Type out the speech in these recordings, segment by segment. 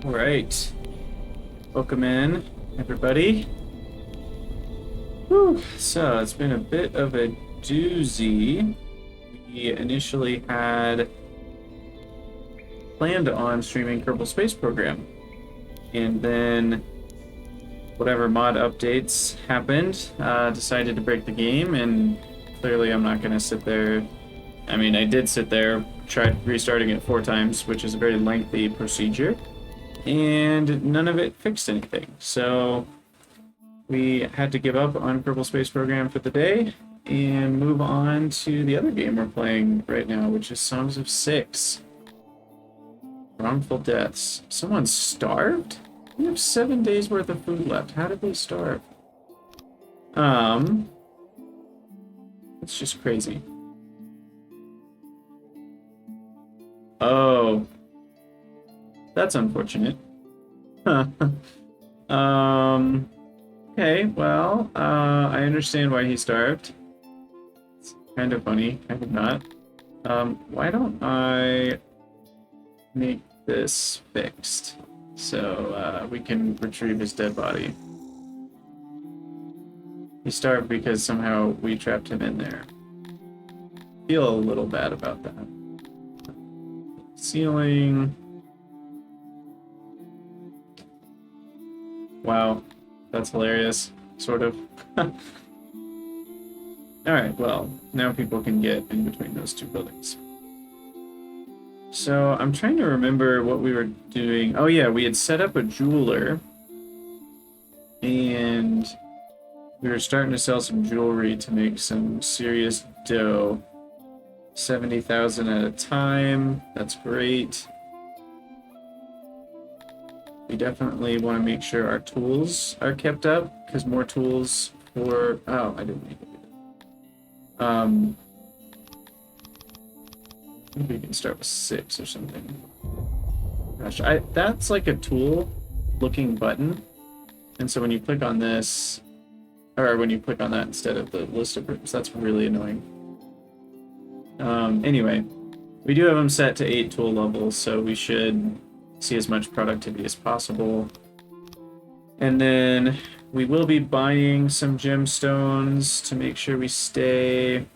All right. Welcome in, everybody. Whew. So it's been a bit of a doozy. We initially had planned on streaming Kerbal Space Program, and then whatever mod updates happened, decided to break the game, and clearly I'm not going to sit there. I mean, I did sit there, tried restarting it 4 times, which is a very lengthy procedure, and none of it fixed anything. So we had to give up on Kerbal Space Program for the day and move on to the other game we're playing right now, which is Songs of Syx. Wrongful deaths. Someone starved? We have 7 days worth of food left. How did they starve? It's just crazy. Oh. That's unfortunate. Okay, well, I understand why he starved. It's kind of funny, kind of not. Why don't I make this fixed so we can retrieve his dead body? He starved because somehow we trapped him in there. Feel a little bad about that. Ceiling. Wow, that's hilarious, sort of. Alright, well, now people can get in between those 2 buildings. So, I'm trying to remember what we were doing. Oh yeah, we had set up a jeweler, and we were starting to sell some jewelry to make some serious dough. 70,000 at a time, that's great. We definitely want to make sure our tools are kept up, because more tools for... Oh, I didn't make it. Maybe we can start with 6 or something. Gosh, that's like a tool-looking button, and so when you click on this, or when you click on that instead of the list of groups, that's really annoying. Anyway, we do have them set to 8 tool levels, so we should see as much productivity as possible. And then we will be buying some gemstones to make sure we stay.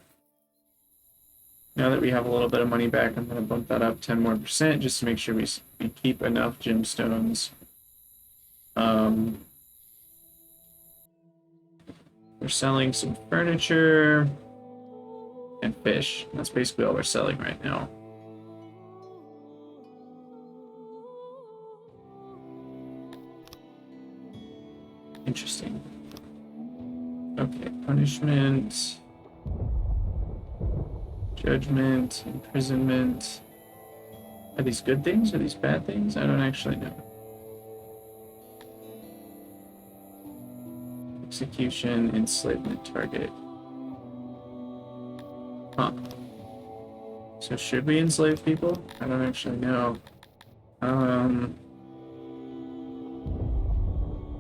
Now that we have a little bit of money back, I'm going to bump that up 10% more just to make sure we keep enough gemstones. We're selling some furniture and fish. That's basically all we're selling right now. Interesting. Okay, punishment, judgment, imprisonment. Are these good things? Are these bad things? I don't actually know. Execution, enslavement target. Huh. So should we enslave people? I don't actually know.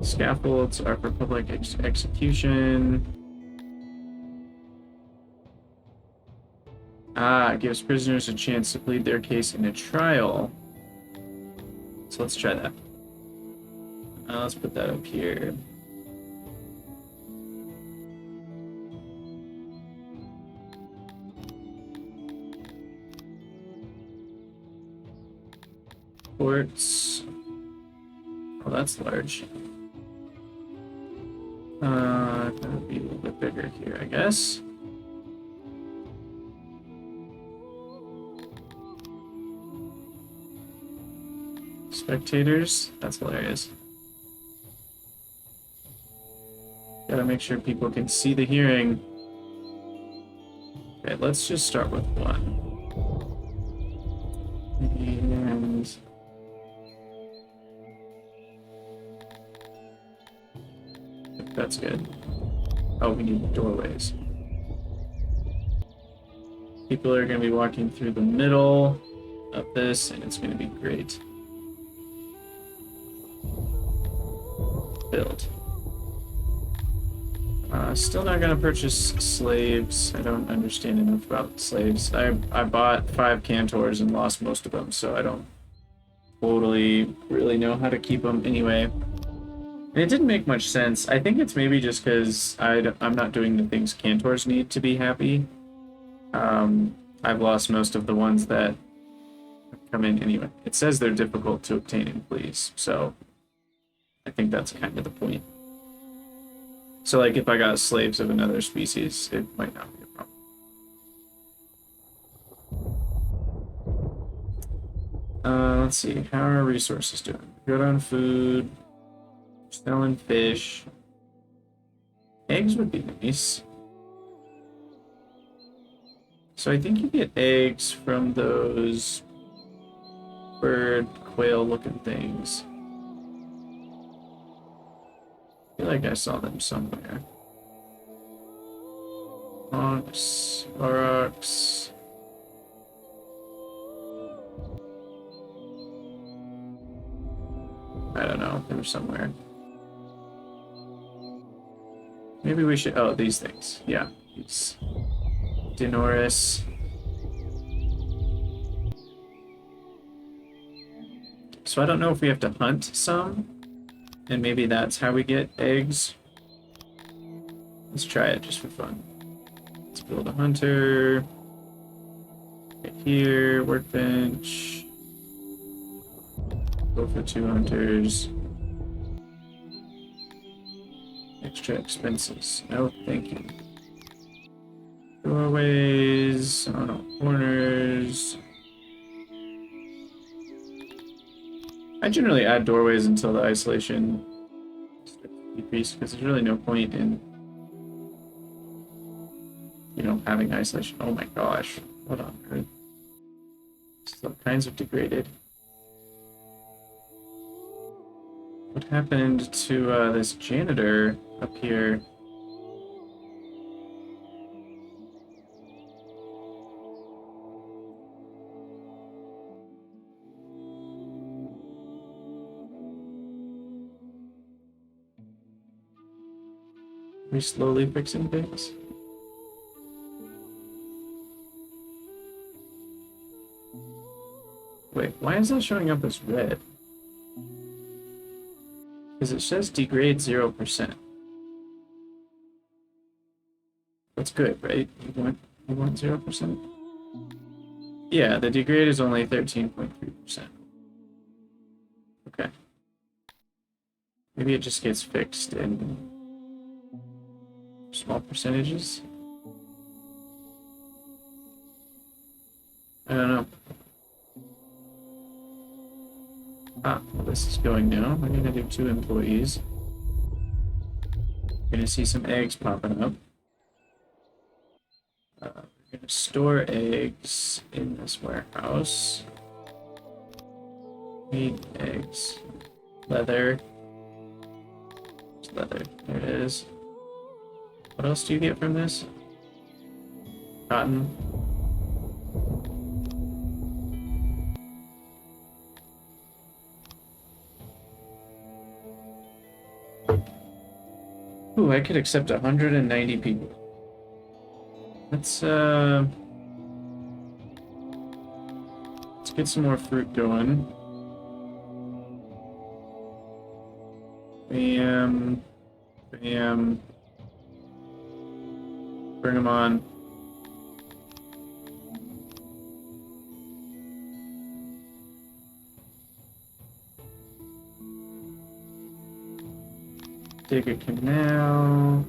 Scaffolds are for public execution. It gives prisoners a chance to plead their case in a trial. So let's try that. Let's put that up here. Courts. Oh, that's large. That would be a little bit bigger here, I guess. Spectators? That's hilarious. Gotta make sure people can see the hearing. Okay, let's just start with 1. And... that's good. Oh, we need doorways. People are going to be walking through the middle of this, and it's going to be great. Build. Still not going to purchase slaves. I don't understand enough about slaves. I bought 5 cantors and lost most of them, so I don't totally really know how to keep them anyway. And it didn't make much sense. I think it's maybe just because I'm not doing the things Cantors need to be happy. I've lost most of the ones that come in anyway. It says they're difficult to obtain in fleas, so I think that's kind of the point. So, like, if I got slaves of another species, it might not be a problem. Let's see. How are our resources doing? Good on food. Selling fish. Eggs would be nice. So I think you get eggs from those bird, quail-looking things. I feel like I saw them somewhere. Ox, aurochs. I don't know. They were somewhere. Maybe we should... Oh, these things. Yeah. These. Denoris. So I don't know if we have to hunt some. And maybe that's how we get eggs. Let's try it just for fun. Let's build a hunter. Right here. Workbench. Go for 2 hunters. Extra expenses. No, thank you. Doorways. Oh no, corners. I generally add doorways until the isolation decreases because there's really no point in, you know, having isolation. Oh my gosh, what on earth? It's all kinds of degraded. What happened to this janitor up here? Are we slowly fixing things? Wait, why is that showing up as red? Because it says degrade 0%. That's good, right? You want 0%? Yeah, the degrade is only 13.3%. Okay. Maybe it just gets fixed in small percentages. I don't know. Ah, well, this is going now. I'm gonna do 2 employees. We're gonna see some eggs popping up. We're gonna store eggs in this warehouse. Meat, eggs, leather. It's leather. There it is. What else do you get from this? Cotton. Ooh, I could accept 190 people. Let's get some more fruit going. Bam. Bam. Bring them on. Dig a canal.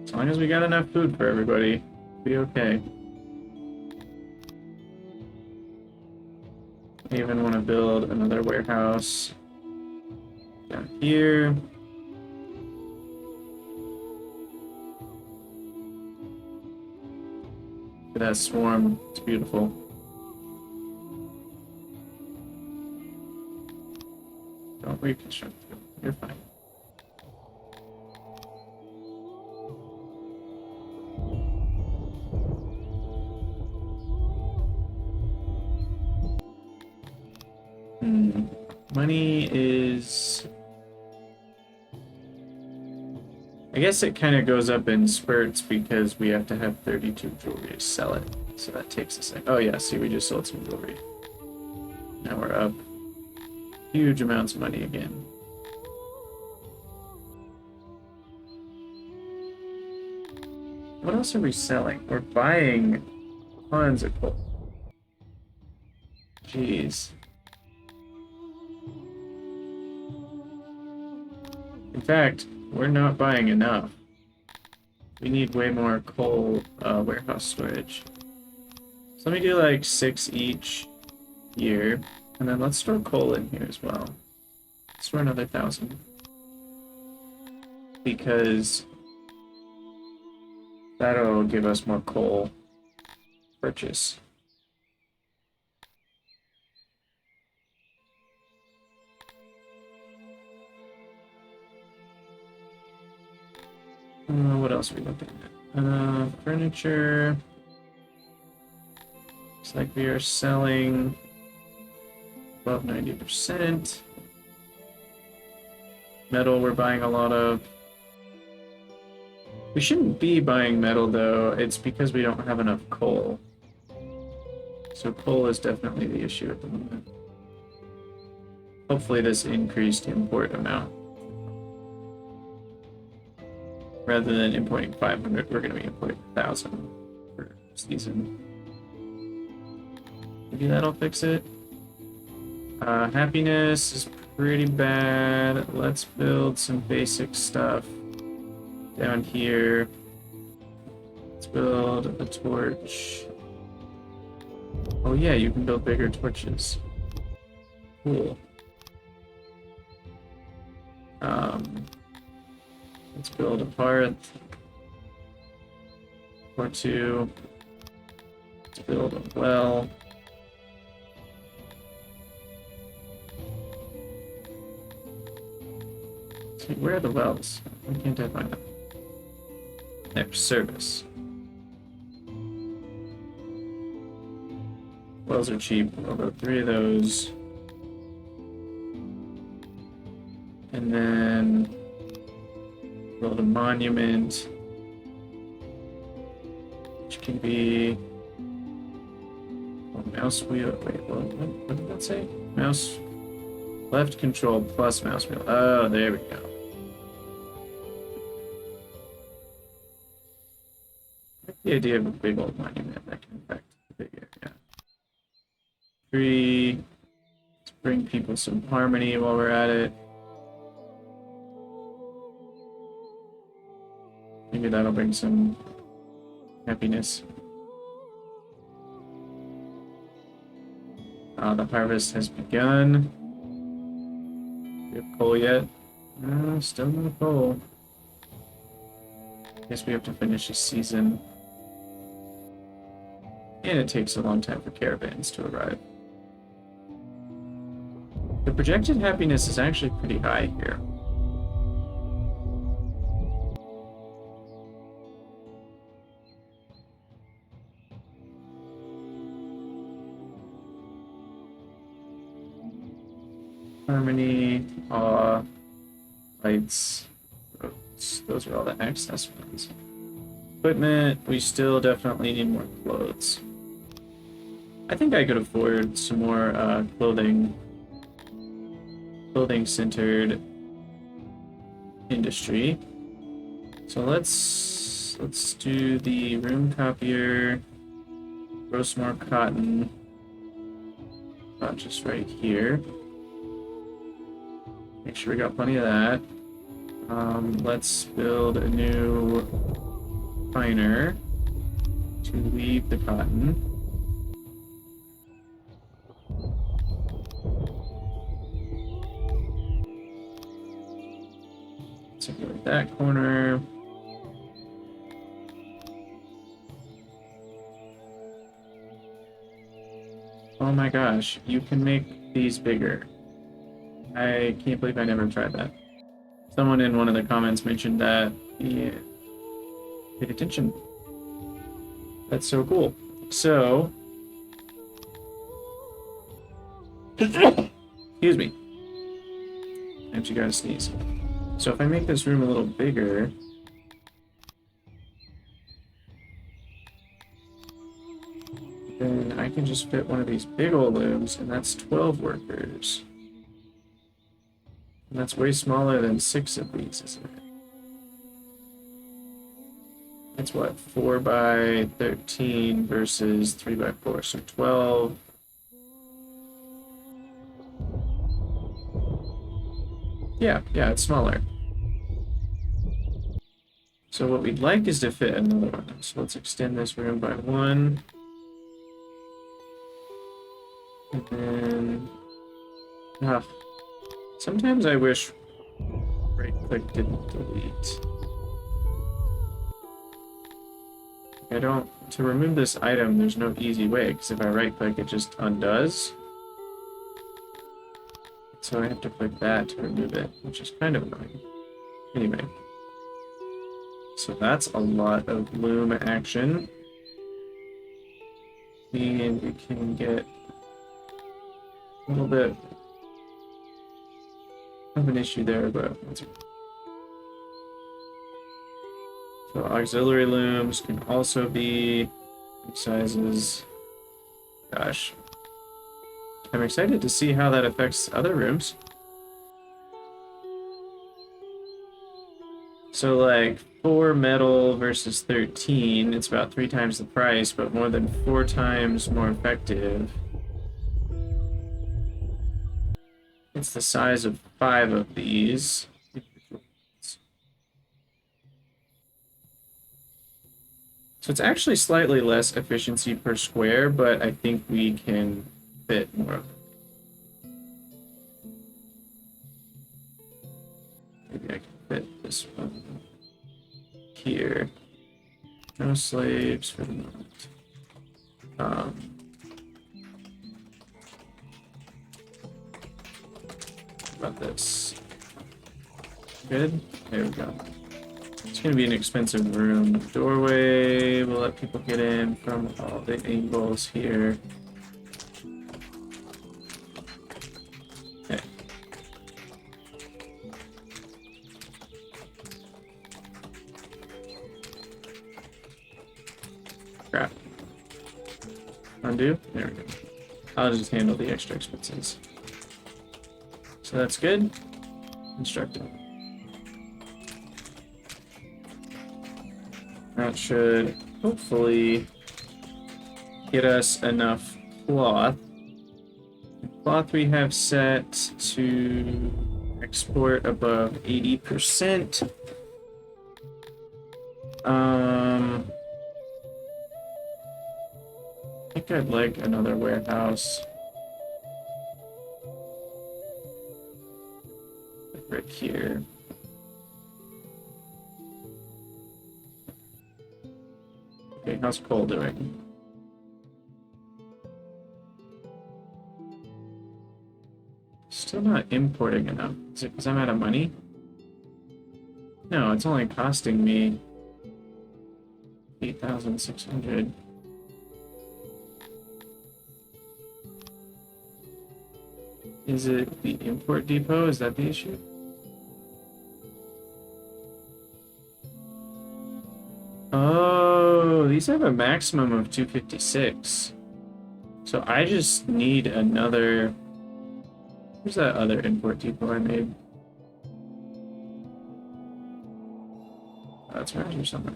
As long as we got enough food for everybody, we'll be okay. I even want to build another warehouse down here. Look at that swarm. It's beautiful. Don't reconstruct it. You're fine. Money is... I guess it kind of goes up in spurts because we have to have 32 jewelry to sell it. So that takes a sec. Oh yeah, see, we just sold some jewelry. Now we're up huge amounts of money again. What else are we selling? We're buying tons of coal. Jeez. In fact, we're not buying enough. We need way more coal warehouse storage. So let me do like 6 each here. And then let's store coal in here as well. Let's store another 1,000. Because that'll give us more coal purchase. What else are we looking at? Furniture. Looks like we are selling above 90%. Metal we're buying a lot of. We shouldn't be buying metal though, it's because we don't have enough coal. So coal is definitely the issue at the moment. Hopefully this increased import amount. Rather than importing 500, we're going to be importing 1,000 per season. Maybe that'll fix it. Happiness is pretty bad. Let's build some basic stuff down here. Let's build a torch. Oh yeah, you can build bigger torches. Cool. Let's build a hearth or 2. Let's build a well. See, where are the wells? Why can't I find them? There, service. Wells are cheap. I'll build 3 of those. And then build a monument, which can be a mouse wheel. Wait, what did that say? Mouse left control plus mouse wheel. Oh, there we go. I like the idea of a big old monument that can affect the big area. 3. Let's bring people some harmony while we're at it. Maybe that'll bring some happiness. The harvest has begun. Do we have coal yet? No, still no coal. Guess we have to finish this season. And it takes a long time for caravans to arrive. The projected happiness is actually pretty high here. Harmony, awe, lights, roads. Those are all the excess ones. Equipment, we still definitely need more clothes. I think I could afford some more clothing-centered industry. So let's do the room copier, grow some more cotton, not just right here. Make sure we got plenty of that. Let's build a new spiner to weave the cotton. Circulate that corner. Oh my gosh, you can make these bigger. I can't believe I never tried that. Someone in one of the comments mentioned that. Yeah. Paid attention. That's so cool. So, excuse me. I actually gotta sneeze. So if I make this room a little bigger, Then I can just fit one of these big old looms, and that's 12 workers. And that's way smaller than 6 of these, isn't it? That's what, 4 by 13 versus 3 by 4, so 12. Yeah, it's smaller. So what we'd like is to fit another one. So let's extend this room by 1. And then... sometimes I wish right-click didn't delete. I don't... To remove this item, there's no easy way, because if I right-click, it just undoes. So I have to click that to remove it, which is kind of annoying. Anyway. So that's a lot of loom action. And we can get a little bit of an issue there, but that's okay. So auxiliary looms can also be sizes. Gosh. I'm excited to see how that affects other rooms. So like 4 metal versus 13, it's about 3 times the price, but more than 4 times more effective. It's the size of 5 of these. So it's actually slightly less efficiency per square, but I think we can fit more of it. Maybe I can fit this one here. No slaves for the moment. How about this? Good? There we go. It's going to be an expensive room. Doorway will let people get in from all the angles here. Okay. Crap. Undo? There we go. I'll just handle the extra expenses. So that's good. Constructed. That should hopefully get us enough cloth. The cloth we have set to export above 80%. I think I'd like another warehouse. Right here. Okay, how's coal doing? Still not importing enough. Is it because I'm out of money? No, it's only costing me 8,600. Is it the import depot? Is that the issue? Oh, these have a maximum of 256. So I just need another... Where's that other import depot I made? Oh, that's around here somewhere.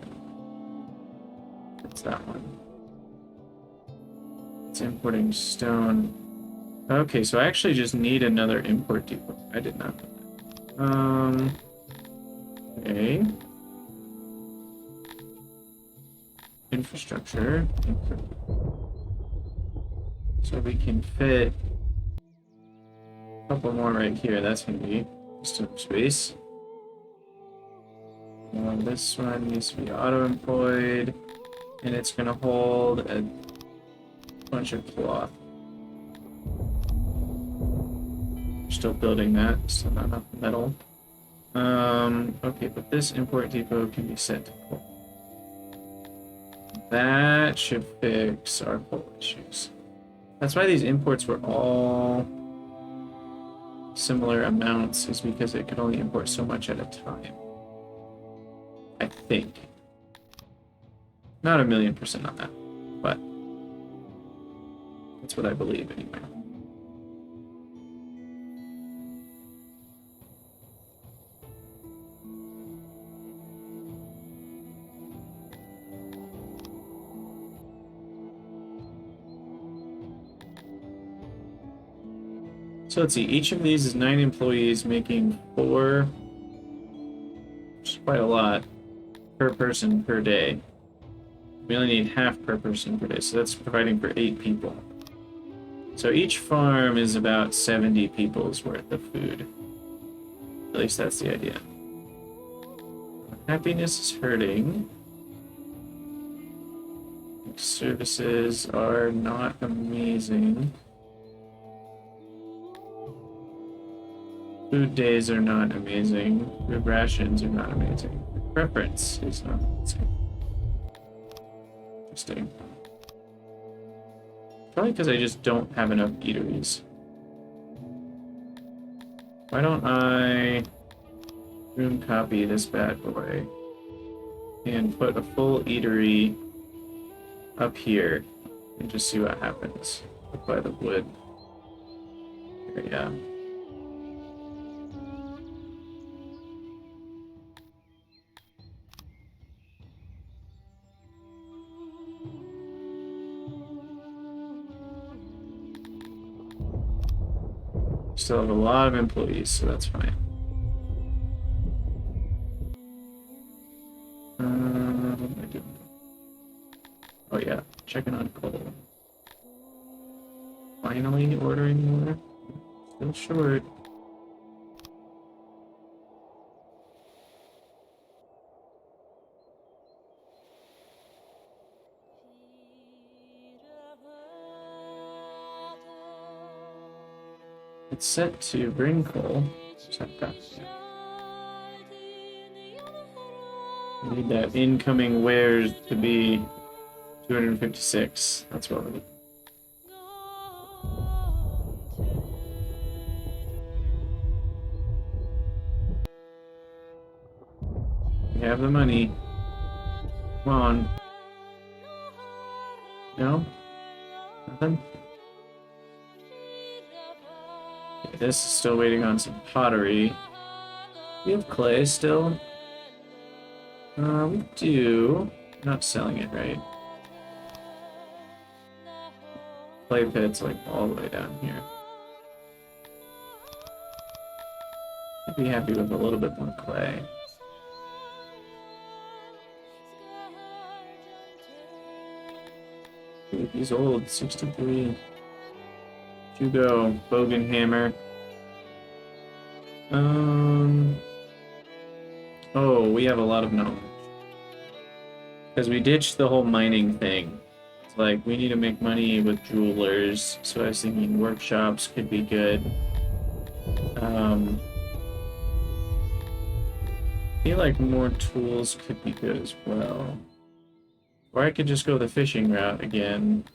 It's that one. It's importing stone. Okay, so I actually just need another import depot. I did not know that. Okay. Infrastructure. So we can fit a couple more right here. That's going to be just enough space. This one needs to be auto-employed, and it's going to hold a bunch of cloth. We're still building that, still not enough metal. Okay, but this import depot can be set to coal. That should fix our coal issues. That's why these imports were all similar amounts, is because it could only import so much at a time. I think. Not 1,000,000% on that, but That's what I believe, anyway. So let's see, each of these is 9 employees making 4, which is quite a lot, per person per day. We only need half per person per day, so that's providing for 8 people. So each farm is about 70 people's worth of food. At least that's the idea. Happiness is hurting. Services are not amazing. Food days are not amazing. Food rations are not amazing. Preference is not amazing. Interesting. Probably because I just don't have enough eateries. Why don't I room copy this bad boy and put a full eatery up here and just see what happens. Up by the wood. There, yeah. Still have a lot of employees, so that's fine. What am I doing? Oh yeah, checking on coal. Finally ordering more. Still short. It's set to bring coal. Set that. We need that incoming wares to be 256. That's what we need. We have the money. Come on. No? Nothing? Okay, this is still waiting on some pottery. We have clay still. We do. Not selling it, right? Clay pit's like all the way down here. I'd be happy with a little bit more clay. Dude, he's old, 63. You go, Bogan Hammer. Oh, we have a lot of knowledge. Because we ditched the whole mining thing. It's like, we need to make money with jewelers, so I was thinking workshops could be good. I feel like more tools could be good as well. Or I could just go the fishing route again.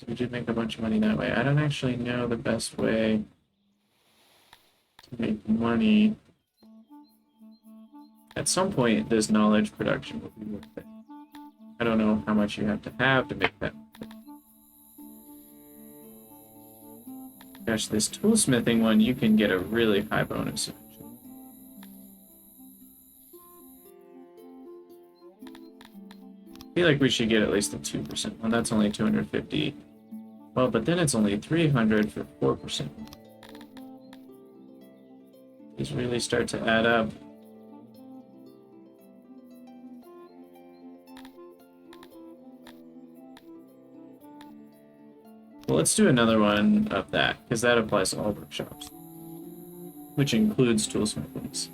We did make a bunch of money that way. I don't actually know the best way to make money. At some point, this knowledge production will be worth it. I don't know how much you have to make that. Gosh, this toolsmithing one, you can get a really high bonus. I feel like we should get at least a 2% one. That's only 250. Well, but then it's only 300 for 4%. These really start to add up. Well, let's do another one of that, because that applies to all workshops, which includes toolsmithings.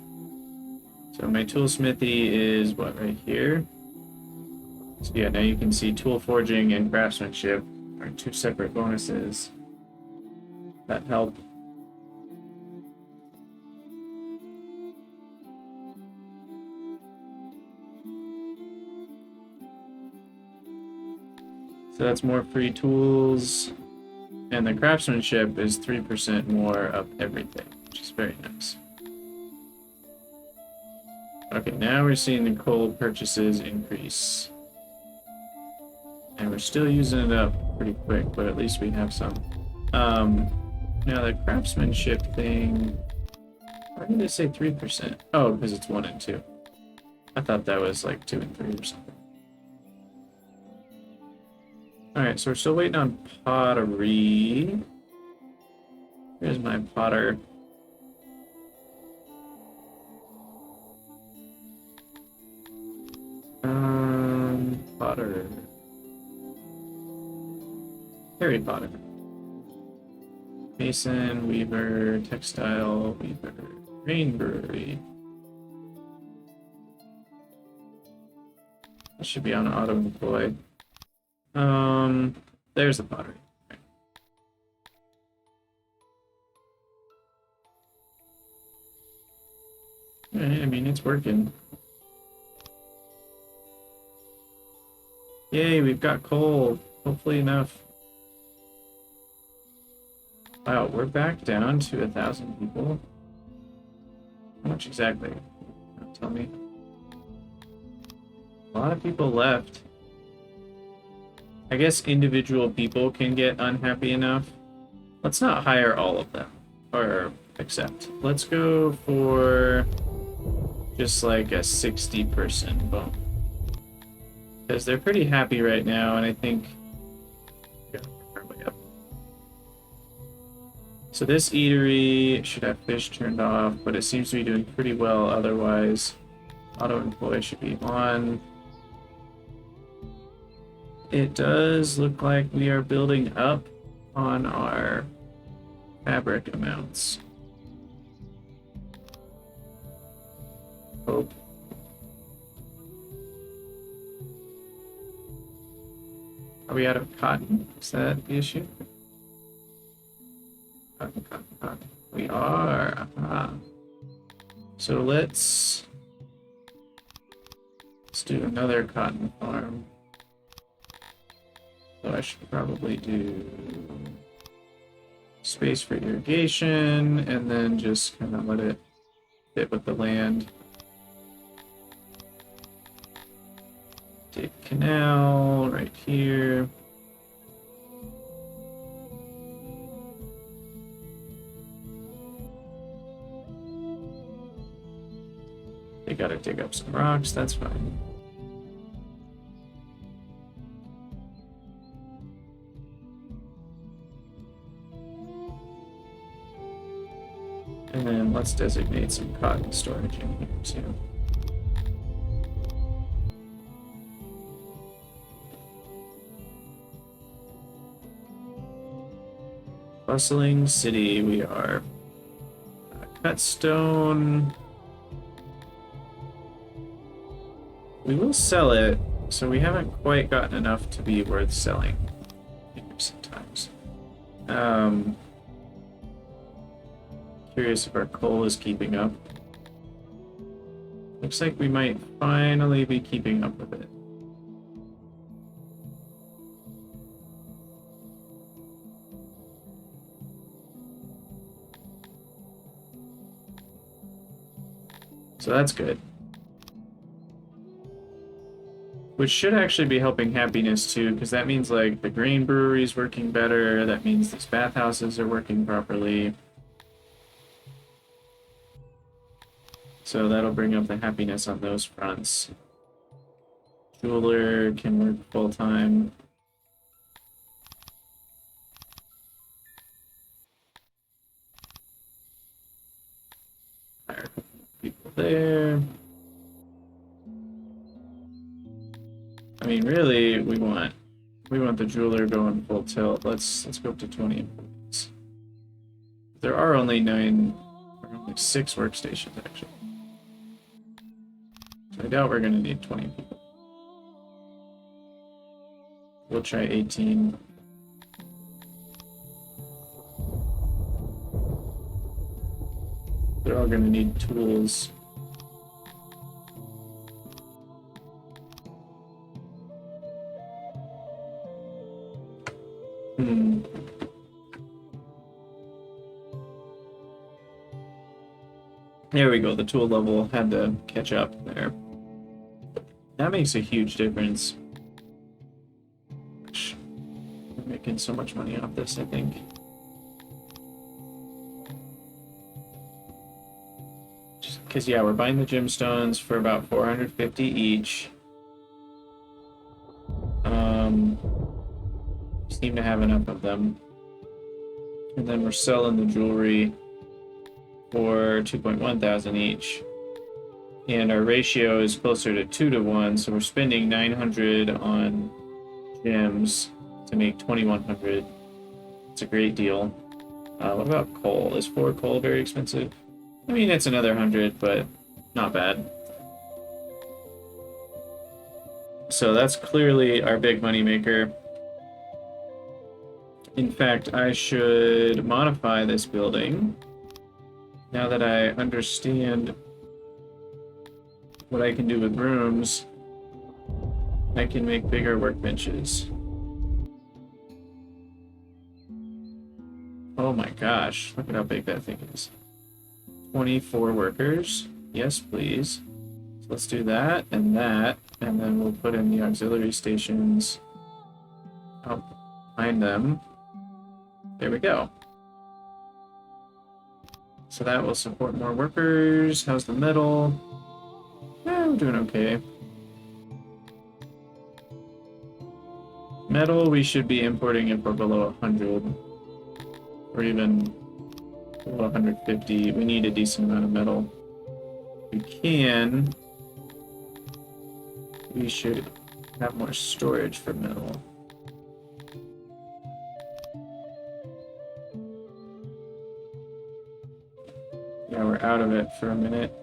So my toolsmithy is what, right here? So yeah, now you can see tool forging and craftsmanship are 2 separate bonuses that help. So that's more free tools, and the craftsmanship is 3% more of everything, which is very nice. Okay, now we're seeing the coal purchases increase. And we're still using it up pretty quick, but at least we have some. Now the craftsmanship thing, why did it say 3%? Oh, because it's 1 and 2. I thought that was like 2 and 3 or something. Alright, so we're still waiting on pottery. Here's my potter. Potter. Harry Potter. Mason, weaver, textile, weaver, grain brewery. That should be on auto employ. There's the pottery. Okay. I mean, it's working. Yay, we've got coal. Hopefully enough. Wow, we're back down to 1,000 people. How much exactly? Don't tell me. A lot of people left. I guess individual people can get unhappy enough. Let's not hire all of them. Or accept. Let's go for just like a 60-person bump. Because they're pretty happy right now, and I think... So this eatery should have fish turned off, but it seems to be doing pretty well otherwise. Auto-employ should be on. It does look like we are building up on our fabric amounts. Hope. Are we out of cotton? Is that the issue? Cotton, cotton, cotton. We are. Aha. So let's do another cotton farm. So I should probably do space for irrigation and then just kind of let it fit with the land. Dig canal right here. They gotta dig up some rocks, that's fine. And then let's designate some cotton storage in here too. Bustling city, we are. Cut stone. We will sell it, so we haven't quite gotten enough to be worth selling in recent times. Curious if our coal is keeping up. Looks like we might finally be keeping up with it. So that's good. Which should actually be helping happiness too, because that means like the grain brewery is working better, that means these bathhouses are working properly. So that'll bring up the happiness on those fronts. Jeweler can work full-time. Hire people there. I mean, really, we want the jeweler going full tilt. Let's go up to 20 employees. There are only 6 workstations actually. So I doubt we're gonna need 20 people. We'll try 18. They're all gonna need tools. There we go, the tool level had to catch up there. That makes a huge difference. Make making so much money off this, I think. Because, yeah, we're buying the gemstones for about 450 each. Seem to have enough of them. And then we're selling the jewelry for 2.1 thousand each. And our ratio is closer to 2 to 1, so we're spending 900 on gems to make 2100. It's a great deal. What about coal? Is 4 coal very expensive? I mean, it's another 100, but not bad. So that's clearly our big money maker. In fact, I should modify this building now that I understand what I can do with rooms. I can make bigger workbenches. Oh my gosh, look at how big that thing is. 24 workers. Yes, please. So let's do that, and then we'll put in the auxiliary stations out behind them. There we go. So that will support more workers. How's the metal? Yeah, we're doing okay. Metal, we should be importing if we're below 100. Or even below 150. We need a decent amount of metal. We should have more storage for metal. Yeah, we're out of it for a minute.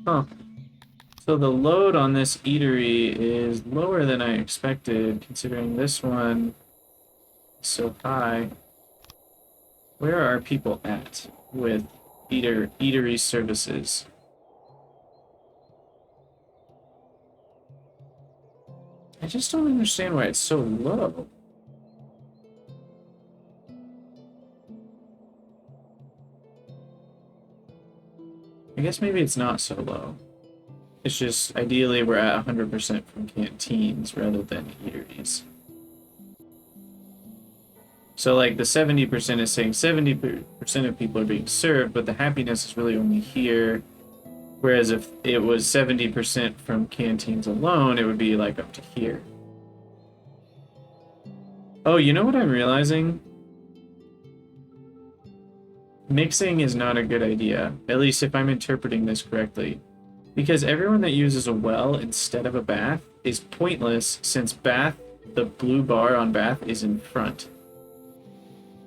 Huh. So the load on this eatery is lower than I expected, considering this one is so high. Where are people at with eatery services? I just don't understand why it's so low. I guess maybe it's not so low. It's just, ideally, we're at 100% from canteens rather than eateries. So, like, the 70% is saying 70% of people are being served, but the happiness is really only here. Whereas if it was 70% from canteens alone, it would be, like, up to here. Oh, you know what I'm realizing? Mixing is not a good idea, at least if I'm interpreting this correctly. Because everyone that uses a well instead of a bath is pointless, since bath, the blue bar on bath, is in front.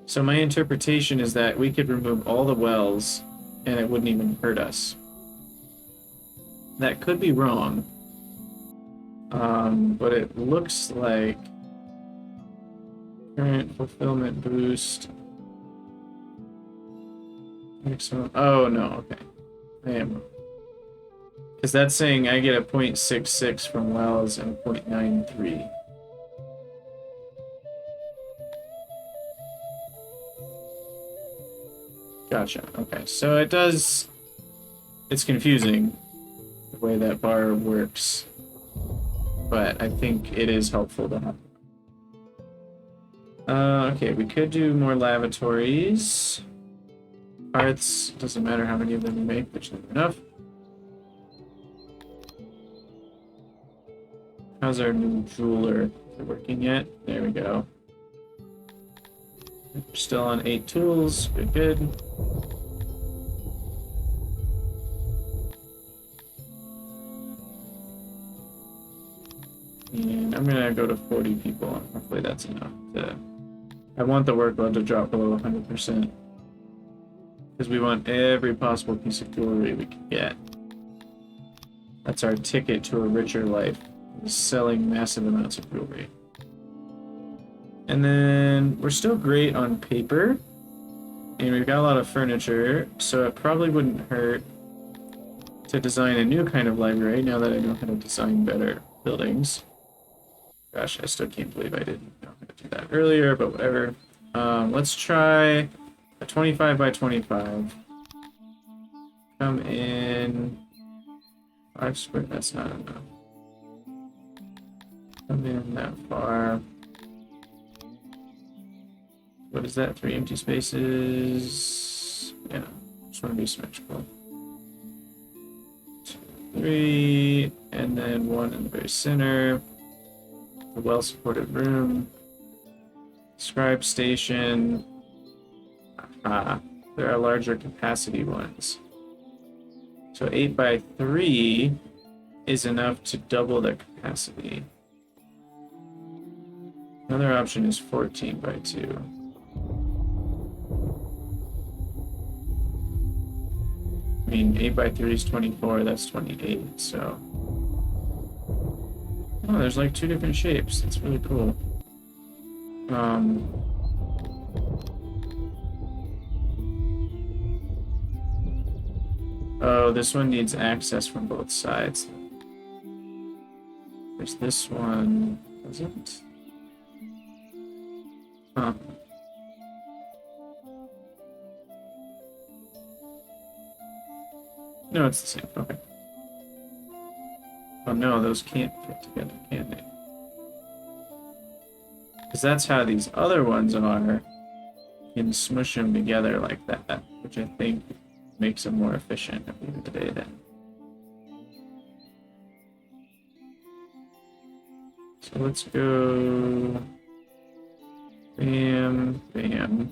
So my interpretation is that we could remove all the wells and it wouldn't even hurt us. That could be wrong. But it looks like current fulfillment boost. Oh no, okay. I am. Because that's saying I get a 0.66 from wells and 0.93. Gotcha. Okay, so it does... It's confusing the way that bar works, but I think it is helpful to have. Okay, we could do more lavatories. Hearths, doesn't matter how many of them you make, there's not enough. How's our new jeweler? Is it working yet? There we go. We're still on 8 tools. Good, good. And I'm gonna go to 40 people. Hopefully that's enough to... I want the workload to drop below 100%. Because we want every possible piece of jewelry we can get. That's our ticket to a richer life. Selling massive amounts of jewelry. And then we're still great on paper. And we've got a lot of furniture, so it probably wouldn't hurt to design a new kind of library now that I know how to design better buildings. Gosh, I still can't believe I didn't know how to do that earlier, but whatever. Let's try a 25 by 25. Come in 5 square. That's not enough. Come in that far. What is that? 3 empty spaces. Yeah, just want to be symmetrical. 2, 3, and then 1 in the very center. A well-supported room. Scribe station. There are larger capacity ones. So 8 by 3 is enough to double the capacity. Another option is 14 by 2. I mean, 8 by 3 is 24, that's 28, so... Oh, there's like 2 different shapes. That's really cool. Oh, this one needs access from both sides. There's this one. Doesn't? Huh. No, it's the same. Okay. Oh no, those can't fit together, can they? Because that's how these other ones are. You can smush them together like that, which I think makes them more efficient at the end of the day then. So let's go... Bam, bam.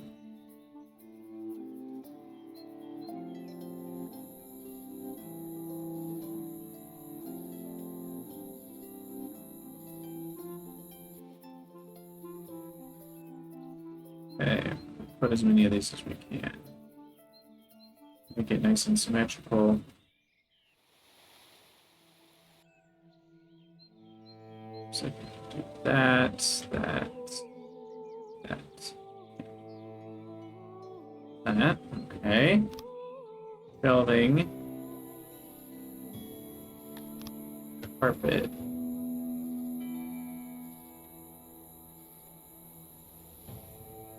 Okay, put as many of these as we can. Make it nice and symmetrical. So I can do that, that. Okay. Shelving. Carpet.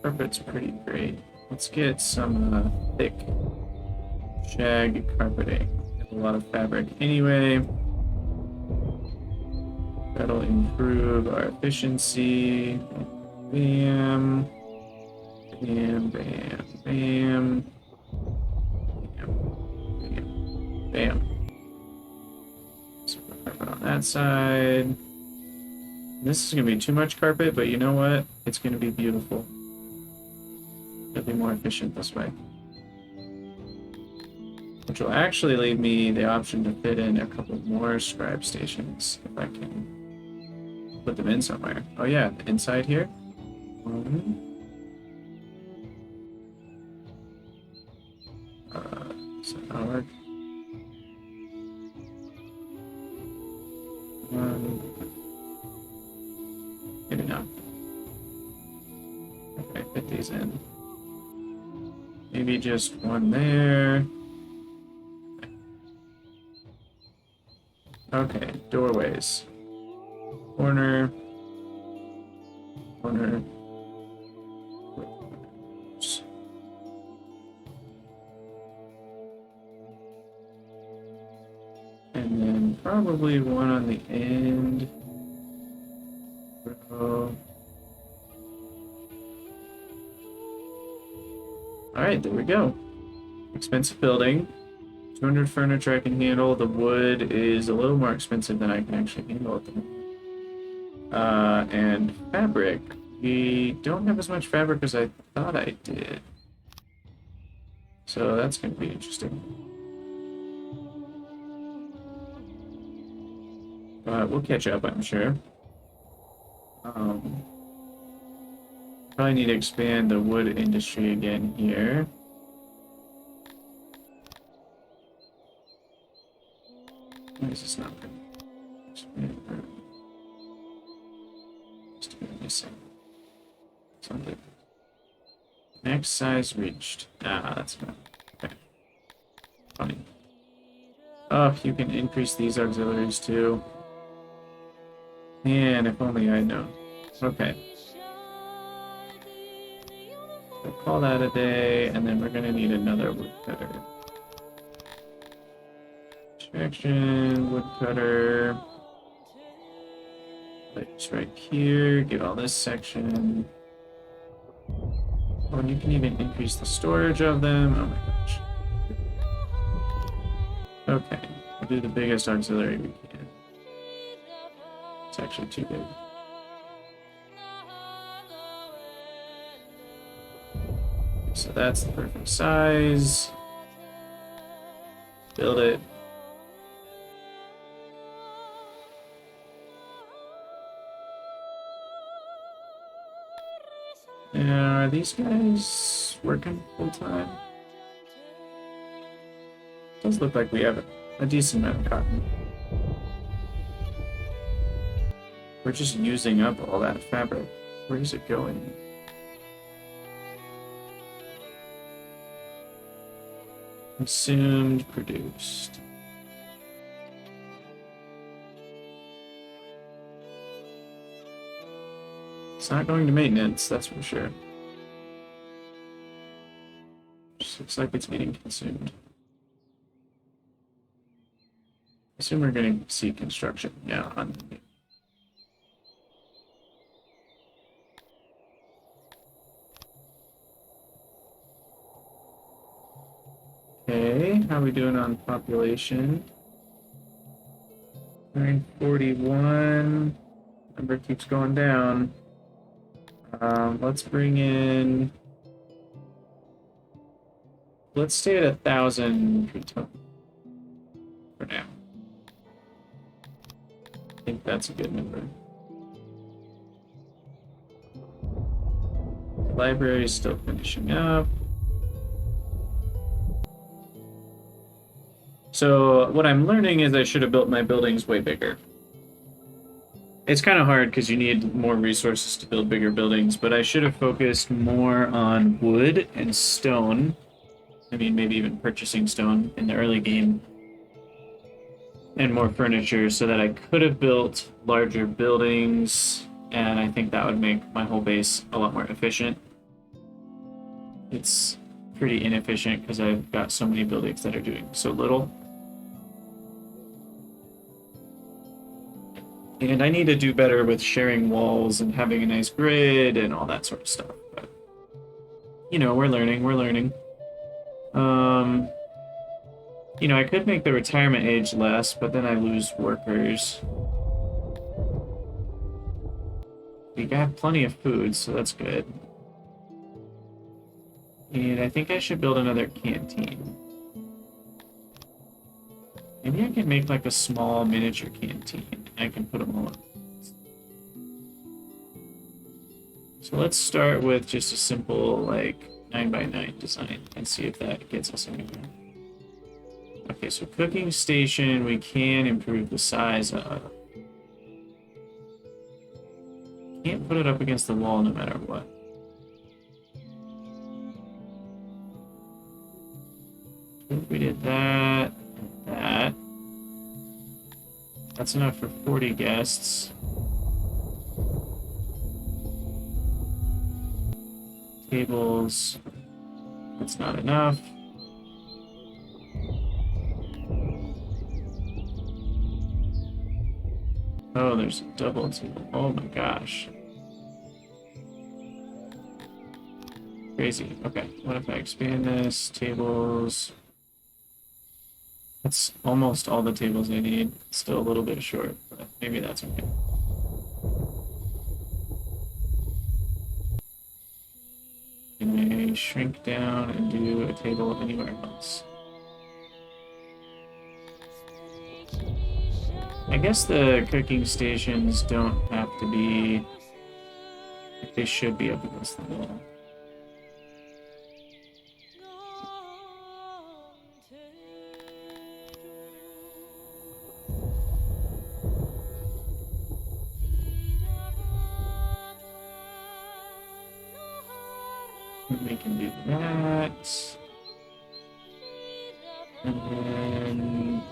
Carpet's pretty great. Let's get some thick shag carpeting. Have a lot of fabric anyway. That'll improve our efficiency. Bam. Bam, bam, bam. Bam, bam, bam. So carpet on that side. This is going to be too much carpet, but you know what? It's going to be beautiful. It'll be more efficient this way. Which will actually leave me the option to fit in a couple more scribe stations if I can put them in somewhere. Oh yeah, inside here. Does that not work? Maybe not. Okay, fit these in. Maybe just one there. Okay, doorways. Corner. Corner. And then probably one on the end. Alright, there we go. Expensive building. 200 furniture I can handle. The wood is a little more expensive than I can actually handle at the moment. And fabric. We don't have as much fabric as I thought I did. So that's going to be interesting. But we'll catch up, I'm sure. Probably need to expand the wood industry again here. Why is this not good? Just missing something. Max size reached. Ah, that's good. Okay. Funny. Oh, you can increase these auxiliaries too. Man, if only I'd known. Okay. We'll call that a day, and then we're gonna need another woodcutter. Extraction, woodcutter. Place right here. Get all this section. Oh, and you can even increase the storage of them. Oh my gosh. Okay, we'll do the biggest auxiliary we can. It's actually too big. So that's the perfect size. Build it. Now, are these guys working full time? Does look like we have a decent amount of cotton. We're just using up all that fabric. Where is it going? Consumed, produced. It's not going to maintenance, that's for sure. Just looks like it's getting consumed. I assume we're going to see construction now on. Okay, how are we doing on population? 941. Number keeps going down. Let's bring in. Let's stay at 1,000 for now. I think that's a good number. The library is still finishing up. So what I'm learning is I should have built my buildings way bigger. It's kind of hard because you need more resources to build bigger buildings, but I should have focused more on wood and stone. I mean, maybe even purchasing stone in the early game. And more furniture so that I could have built larger buildings, and I think that would make my whole base a lot more efficient. It's pretty inefficient because I've got so many buildings that are doing so little. And I need to do better with sharing walls and having a nice grid and all that sort of stuff. But, you know, we're learning. You know, I could make the retirement age less, but then I lose workers. We got plenty of food, so that's good. And I think I should build another canteen. Maybe I can make like a small miniature canteen. I can put them all in. So let's start with just a simple like 9x9 design and see if that gets us anywhere. Okay, so cooking station we can improve the size of. Can't put it up against the wall no matter what. If we did that and that. That's enough for 40 guests. Tables. That's not enough. Oh, there's a double table. Oh my gosh. Crazy. Okay, what if I expand this? Tables. That's almost all the tables I need. Still a little bit short, but maybe that's okay. Can I shrink down and do a table anywhere else? I guess the cooking stations don't have to be. They should be up against the wall. We can do that. And then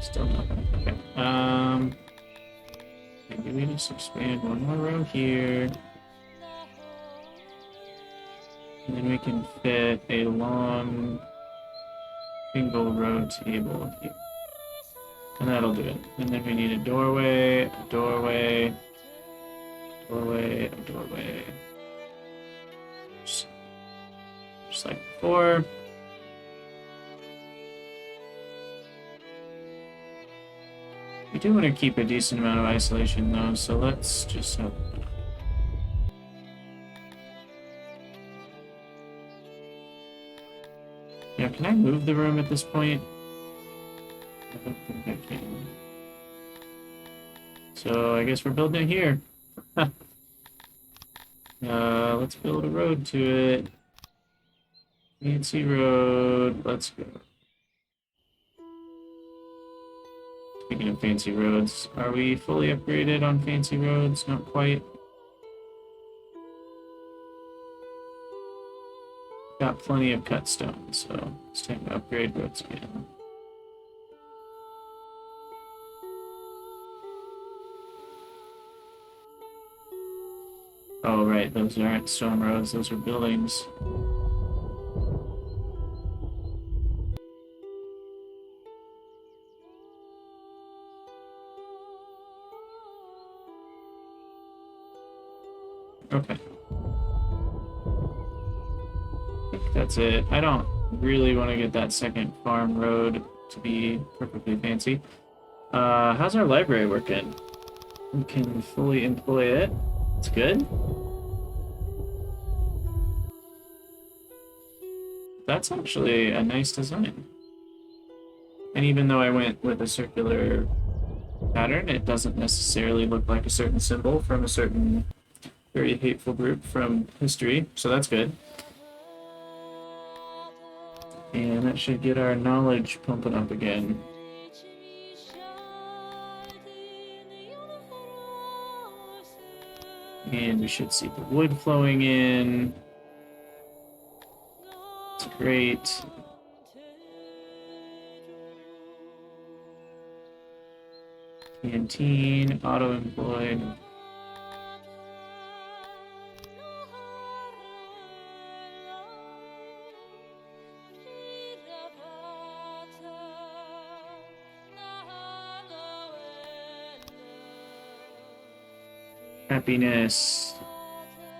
still nothing. Okay. Maybe we just expand one more row here. And then we can fit a long single row table here. And that'll do it. And then we need a doorway, a doorway, doorway, a doorway. Just like before. We do want to keep a decent amount of isolation though, so let's just hope. Yeah, can I move the room at this point? I don't think I can. So I guess we're building it here. Let's build a road to it. Fancy road. Let's go. Speaking of fancy roads, are we fully upgraded on fancy roads? Not quite. Got plenty of cut stone, so it's time to upgrade roads again. Oh, right, those aren't stone roads, those are buildings. Okay. I think that's it. I don't really want to get that second farm road to be perfectly fancy. How's our library working? We can fully employ it. It's good. That's actually a nice design. And even though I went with a circular pattern, it doesn't necessarily look like a certain symbol from a certain very hateful group from history, so that's good. And that should get our knowledge pumping up again. And we should see the wood flowing in. It's great. Canteen, auto-employed. Happiness.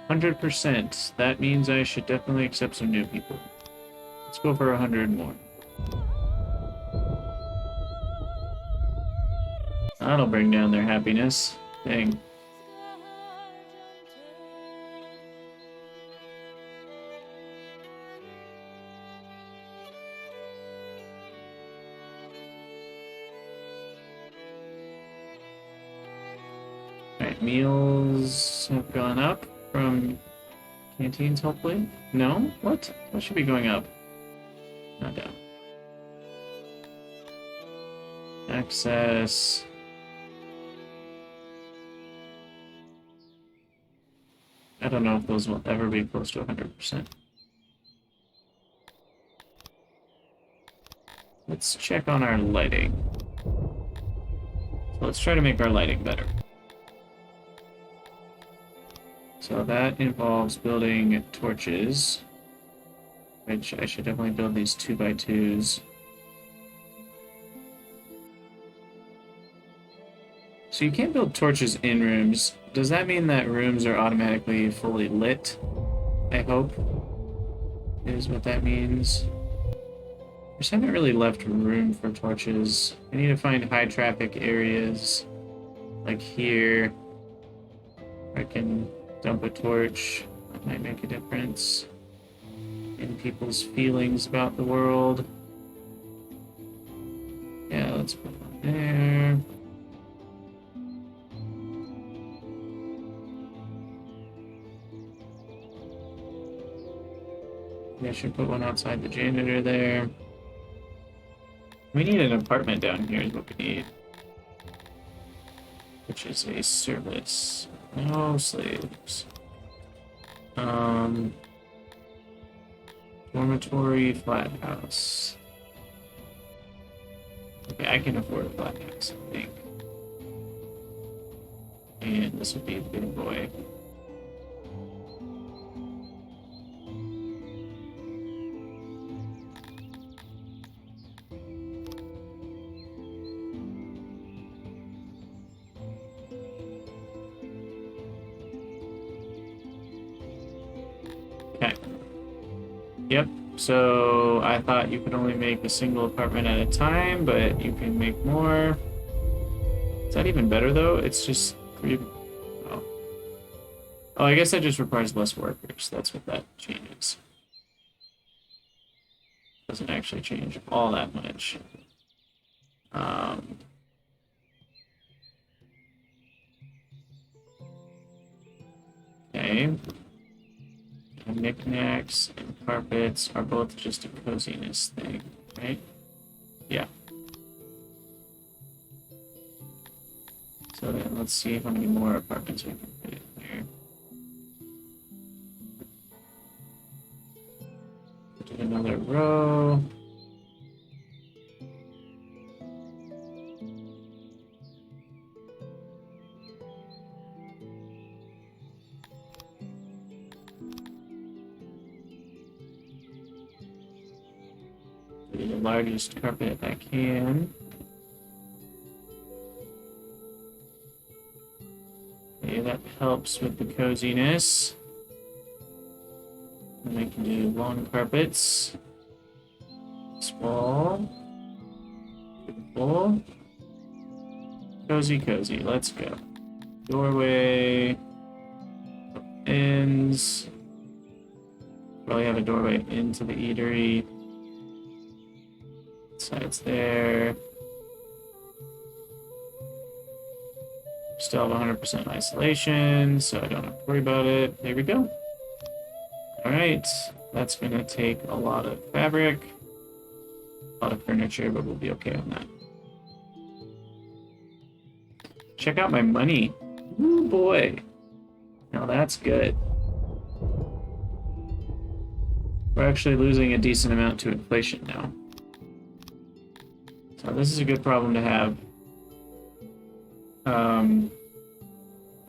100%. That means I should definitely accept some new people. Let's go for 100 more. That'll bring down their happiness. Dang. Alright, meals have gone up from canteens, hopefully. No? What? What should be going up? Not down. Access. I don't know if those will ever be close to 100%. Let's check on our lighting. So let's try to make our lighting better. So that involves building torches, which I should definitely build these 2x2s. So you can't build torches in rooms. Does that mean that rooms are automatically fully lit? I hope is what that means. I just haven't really left room for torches. I need to find high traffic areas like here. I can dump a torch. That might make a difference in people's feelings about the world. Yeah, let's put one there. I should put one outside the janitor there. We need an apartment down here is what we need. Which is a service. No slaves. Dormitory, flat house. Okay, I can afford a flat house, I think. And this would be a big boy. Okay. Yep. So I thought you could only make a single apartment at a time, but you can make more. Is that even better though? It's just 3. Oh. Oh, I guess that just requires less workers. That's what that changes. Doesn't actually change all that much. Okay. And knickknacks and carpets are both just a coziness thing, right? Yeah. So then let's see how many more apartments we can put in here. Put another row. The largest carpet I can. Okay, that helps with the coziness. And we can do long carpets. Small. Beautiful. Cozy, cozy. Let's go. Doorway. Ends. Probably have a doorway into the eatery. Sides there. Still have 100% isolation, so I don't have to worry about it. There we go. Alright, that's gonna take a lot of fabric, a lot of furniture, but we'll be okay on that. Check out my money. Ooh, boy. Now that's good. We're actually losing a decent amount to inflation now. So this is a good problem to have.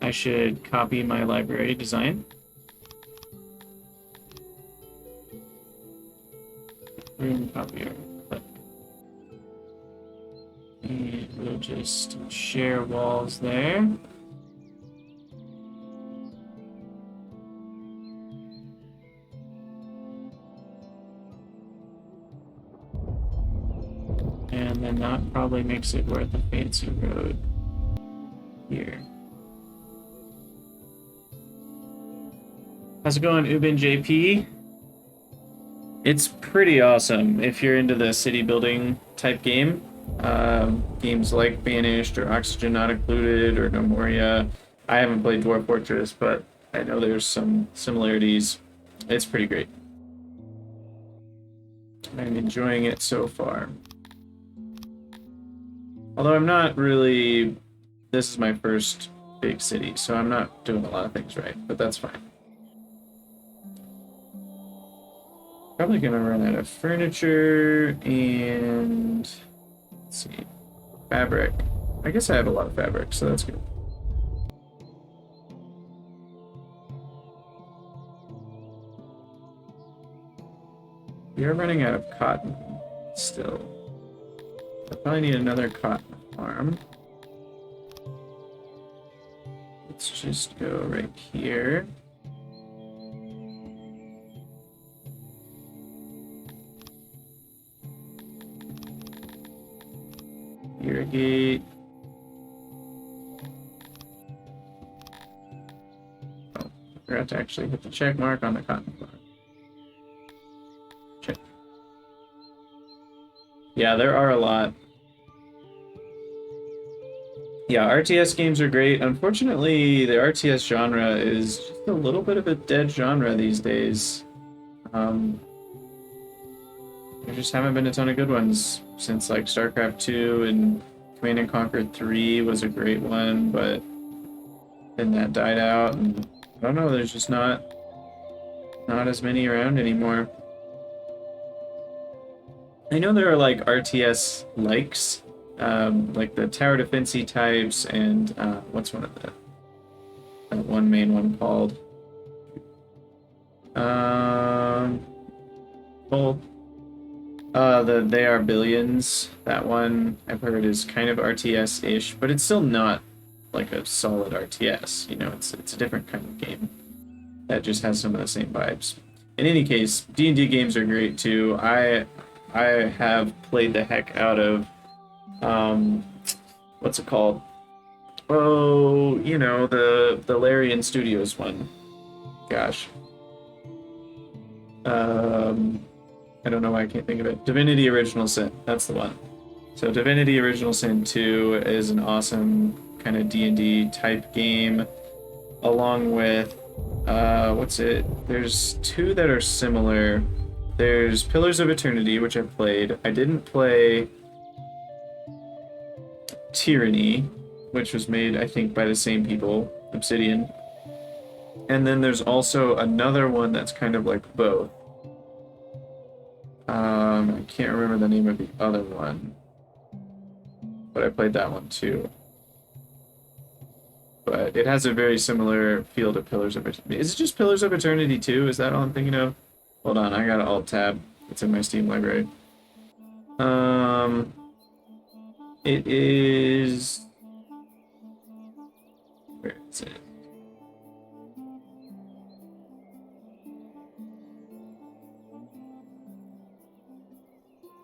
I should copy my library design. Room copier. And we'll just share walls there. And then that probably makes it worth a fancy road here. How's it going, Ubin JP? It's pretty awesome if you're into the city building type game. Games like Banished or Oxygen Not Included or No Moria. I haven't played Dwarf Fortress, but I know there's some similarities. It's pretty great. I'm enjoying it so far. Although I'm not really... This is my first big city, so I'm not doing a lot of things right, but that's fine. Probably gonna run out of furniture and... Let's see. Fabric. I guess I have a lot of fabric, so that's good. We are running out of cotton still. I probably need another cotton farm. Let's just go right here. Irrigate. Oh, I forgot to actually hit the check mark on the cotton farm. Check. Yeah, there are a lot. Yeah, RTS games are great. Unfortunately, the RTS genre is just a little bit of a dead genre these days. There just haven't been a ton of good ones since like StarCraft 2 and Command and Conquer 3 was a great one, but then that died out, and I don't know, there's just not as many around anymore. I know there are like RTS likes, like the tower defensey types, and what's one of the one main one called? Well, the They Are Billions. That one I've heard is kind of RTS-ish, but it's still not like a solid RTS. You know, it's a different kind of game that just has some of the same vibes. In any case, D&D games are great too. I have played the heck out of um, what's it called? Oh, you know, the Larian Studios one. Gosh. Um, I don't know why I can't think of it. Divinity Original Sin. That's the one. So Divinity Original Sin 2 is an awesome kind of D&D type game, along with what's it? There's two that are similar. There's Pillars of Eternity, which I played. I didn't play Tyranny, which was made, I think, by the same people, Obsidian. And then there's also another one that's kind of like both. I can't remember the name of the other one, but I played that one too. But it has a very similar feel to Pillars of Eternity. Is it just Pillars of Eternity 2? Is that all I'm thinking of? Hold on, I got an alt tab. It's in my Steam library. It is... Where is it?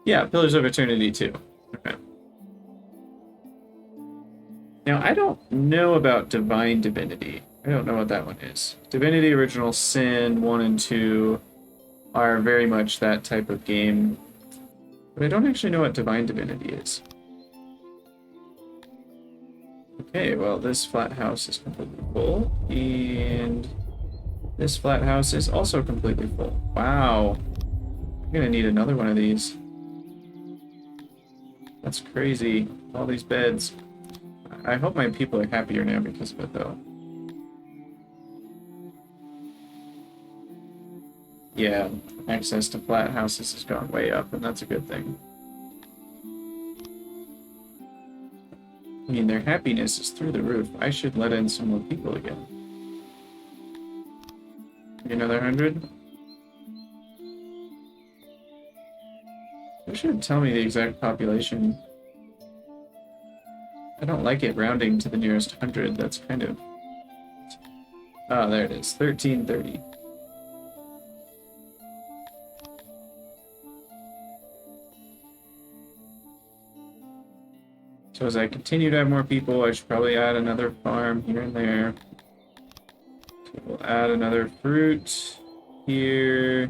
Yeah, Pillars of Eternity 2. Okay. Now, I don't know about Divine Divinity. I don't know what that one is. Divinity Original Sin 1 and 2 are very much that type of game. But I don't actually know what Divine Divinity is. Okay, well, this flat house is completely full. And this flat house is also completely full. Wow. I'm gonna need another one of these. That's crazy. All these beds. I hope my people are happier now because of it, though. Yeah, access to flat houses has gone way up, and that's a good thing. I mean, their happiness is through the roof. I should let in some more people again. Maybe another 100? They should tell me the exact population. I don't like it rounding to the nearest 100. That's kind of... Oh, there it is. 1330. So as I continue to have more people, I should probably add another farm here and there. So we'll add another fruit here,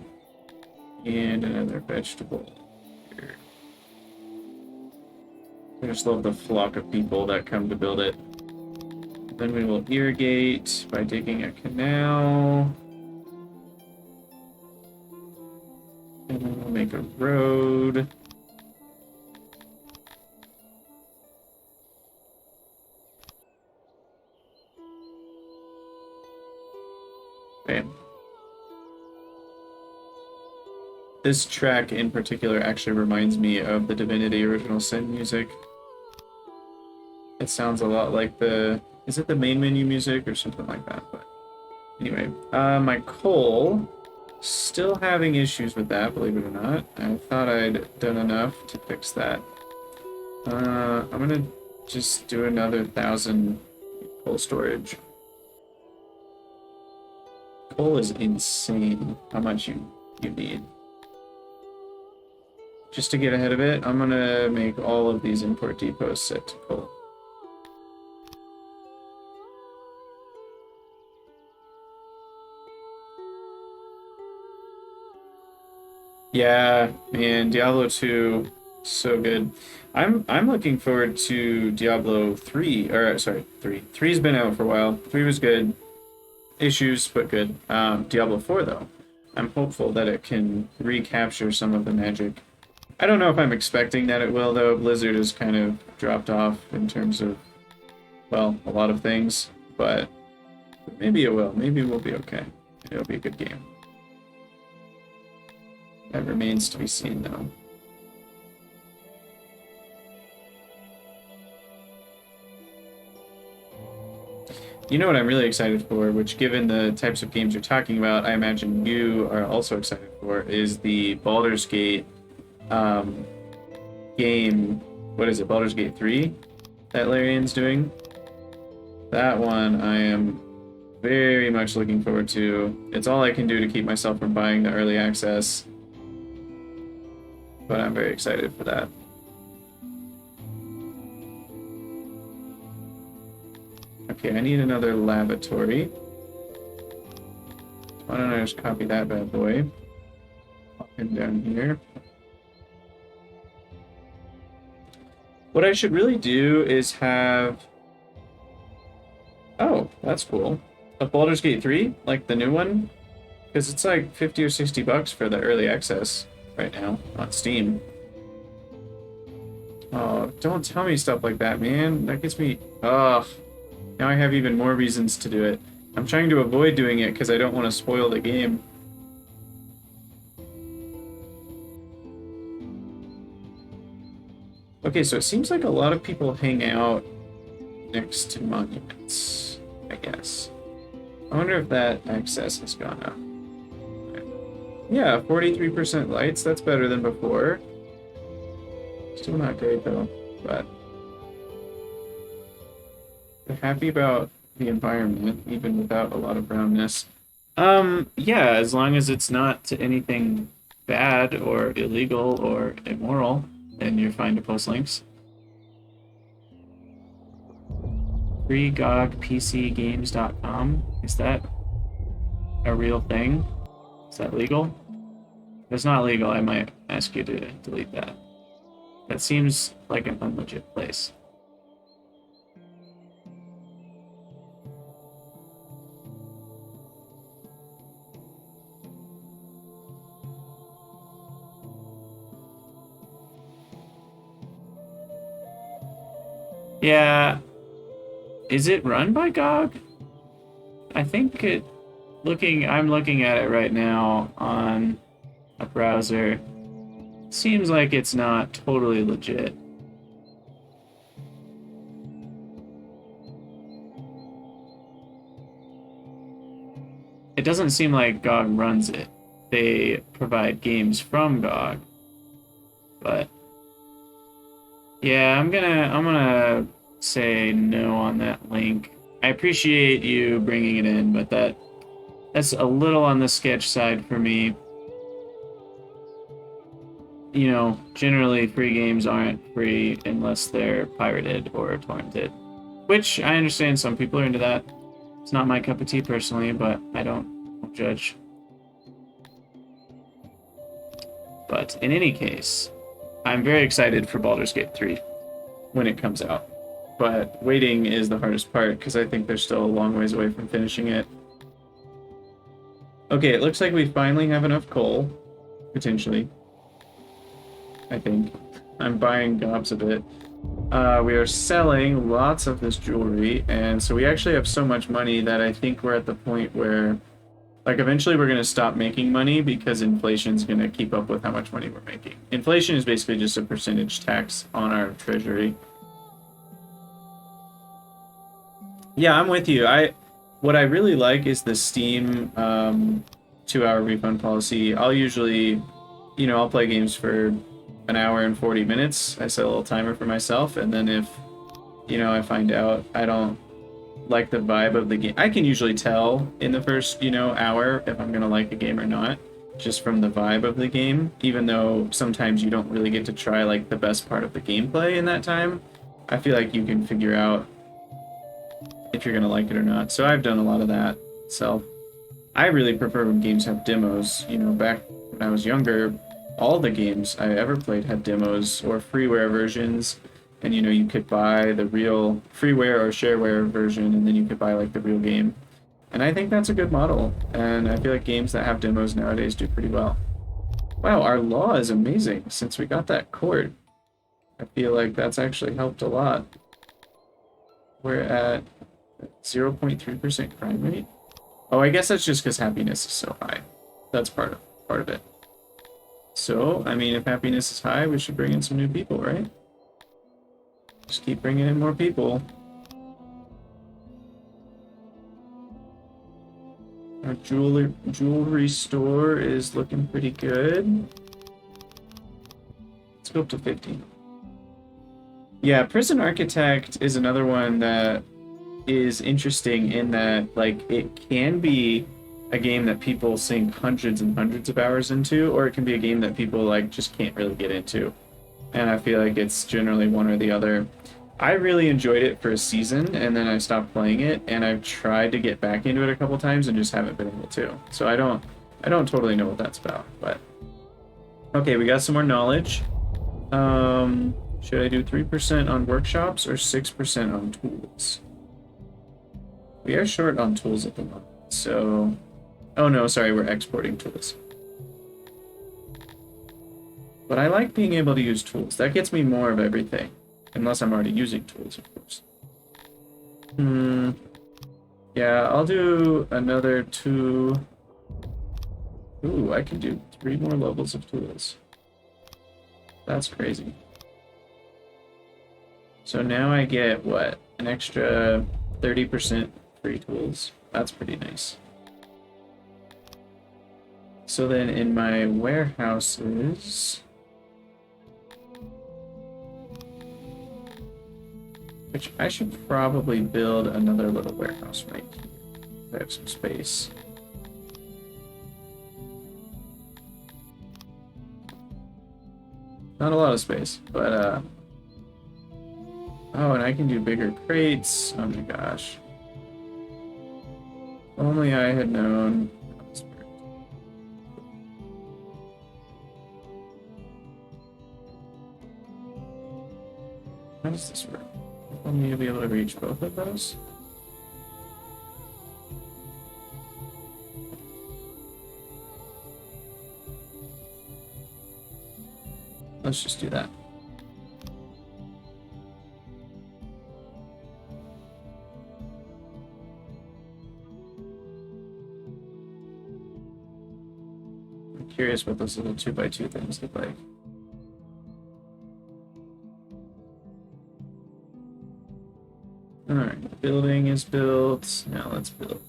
and another vegetable here. I just love the flock of people that come to build it. Then we will irrigate by digging a canal. And then we'll make a road. Bam. This track in particular actually reminds me of the Divinity Original Sin music. It sounds a lot like the... Is it the main menu music or something like that? But anyway, my coal, still having issues with that, believe it or not. I thought I'd done enough to fix that. I'm gonna just do another 1,000 coal storage. Coal is insane how much you need. Just to get ahead of it, I'm gonna make all of these import depots set to coal. Yeah, man, Diablo 2, so good. I'm looking forward to Diablo 3, or sorry, 3. 3's been out for a while. 3 was good. Issues, but good. Diablo 4, though. I'm hopeful that it can recapture some of the magic. I don't know if I'm expecting that it will, though. Blizzard has kind of dropped off in terms of, well, a lot of things, but maybe it will. Maybe we'll be okay. It'll be a good game. That remains to be seen, though. You know what I'm really excited for, which given the types of games you're talking about, I imagine you are also excited for, is the Baldur's Gate game. What is it, Baldur's Gate 3 that Larian's doing? That one I am very much looking forward to. It's all I can do to keep myself from buying the early access. But I'm very excited for that. Okay, I need another lavatory. Why don't I just copy that bad boy? Pop him down here. What I should really do is have... Oh, that's cool. A Baldur's Gate 3, like the new one? Because it's like 50 or 60 bucks for the early access right now on Steam. Oh, don't tell me stuff like that, man. That gets me... Ugh. Now I have even more reasons to do it. I'm trying to avoid doing it because I don't want to spoil the game. Okay, so it seems like a lot of people hang out next to monuments, I guess. I wonder if that access has gone up. Yeah, 43% lights, that's better than before. Still not great though, but... They're happy about the environment, even without a lot of brownness. Yeah, as long as it's not to anything bad or illegal or immoral, then you're fine to post links. FreeGOGPCGames.com. Is that a real thing? Is that legal? If it's not legal, I might ask you to delete that. That seems like an unlegit place. Yeah. Is it run by GOG? I think it... I'm looking at it right now on a browser. Seems like it's not totally legit. It doesn't seem like GOG runs it. They provide games from GOG. But yeah, I'm gonna say no on that link. I appreciate you bringing it in, but that's a little on the sketch side for me. You know, generally free games aren't free unless they're pirated or torrented. Which I understand some people are into that. It's not my cup of tea personally, but I don't judge. But in any case, I'm very excited for Baldur's Gate 3 when it comes out. But waiting is the hardest part because I think they're still a long ways away from finishing it. Okay, it looks like we finally have enough coal, potentially. I think. I'm buying gobs of it. We are selling lots of this jewelry, and so we actually have so much money that I think we're at the point where, like, eventually we're going to stop making money because inflation's going to keep up with how much money we're making. Inflation is basically just a percentage tax on our treasury. Yeah, I'm with you. What I really like is the Steam 2-hour refund policy. I'll usually, you know, I'll play games for an hour and 40 minutes. I set a little timer for myself, and then if, you know, I find out I don't like the vibe of the game, I can usually tell in the first, you know, hour if I'm gonna like a game or not, just from the vibe of the game, even though sometimes you don't really get to try, like, the best part of the gameplay in that time. I feel like you can figure out if you're gonna like it or not. So I've done a lot of that. So I really prefer when games have demos. You know, back when I was younger, all the games I ever played had demos or freeware versions, and you know, you could buy the real freeware or shareware version, and then you could buy like the real game. And I think that's a good model, and I feel like games that have demos nowadays do pretty well. Wow, our law is amazing since we got that court. I feel like that's actually helped a lot. We're at 0.3% crime rate. Oh, I guess that's just because happiness is so high. That's part of it. So, I mean, if happiness is high, we should bring in some new people, right? Just keep bringing in more people. Our jewelry store is looking pretty good. Let's go up to 50. Yeah, Prison Architect is another one that, is interesting in that, like, it can be a game that people sink hundreds and hundreds of hours into, or it can be a game that people, like, just can't really get into. And I feel like it's generally one or the other. I really enjoyed it for a season, and then I stopped playing it, and I've tried to get back into it a couple times and just haven't been able to. So I don't totally know what that's about, but okay, we got some more knowledge. Should I do 3% on workshops or 6% on tools? We are short on tools at the moment, so... Oh no, sorry, we're exporting tools. But I like being able to use tools. That gets me more of everything. Unless I'm already using tools, of course. Yeah, I'll do another 2... Ooh, I can do 3 more levels of tools. That's crazy. So now I get, what, an extra 30% free tools. That's pretty nice. So then in my warehouses... Which I should probably build another little warehouse right here. I have some space. Not a lot of space, but oh, and I can do bigger crates. Oh my gosh. Only I had known. How does this work? I need to be able to reach both of those. Let's just do that. I'm curious what those little 2x2 things look like. Alright, the building is built. Now let's build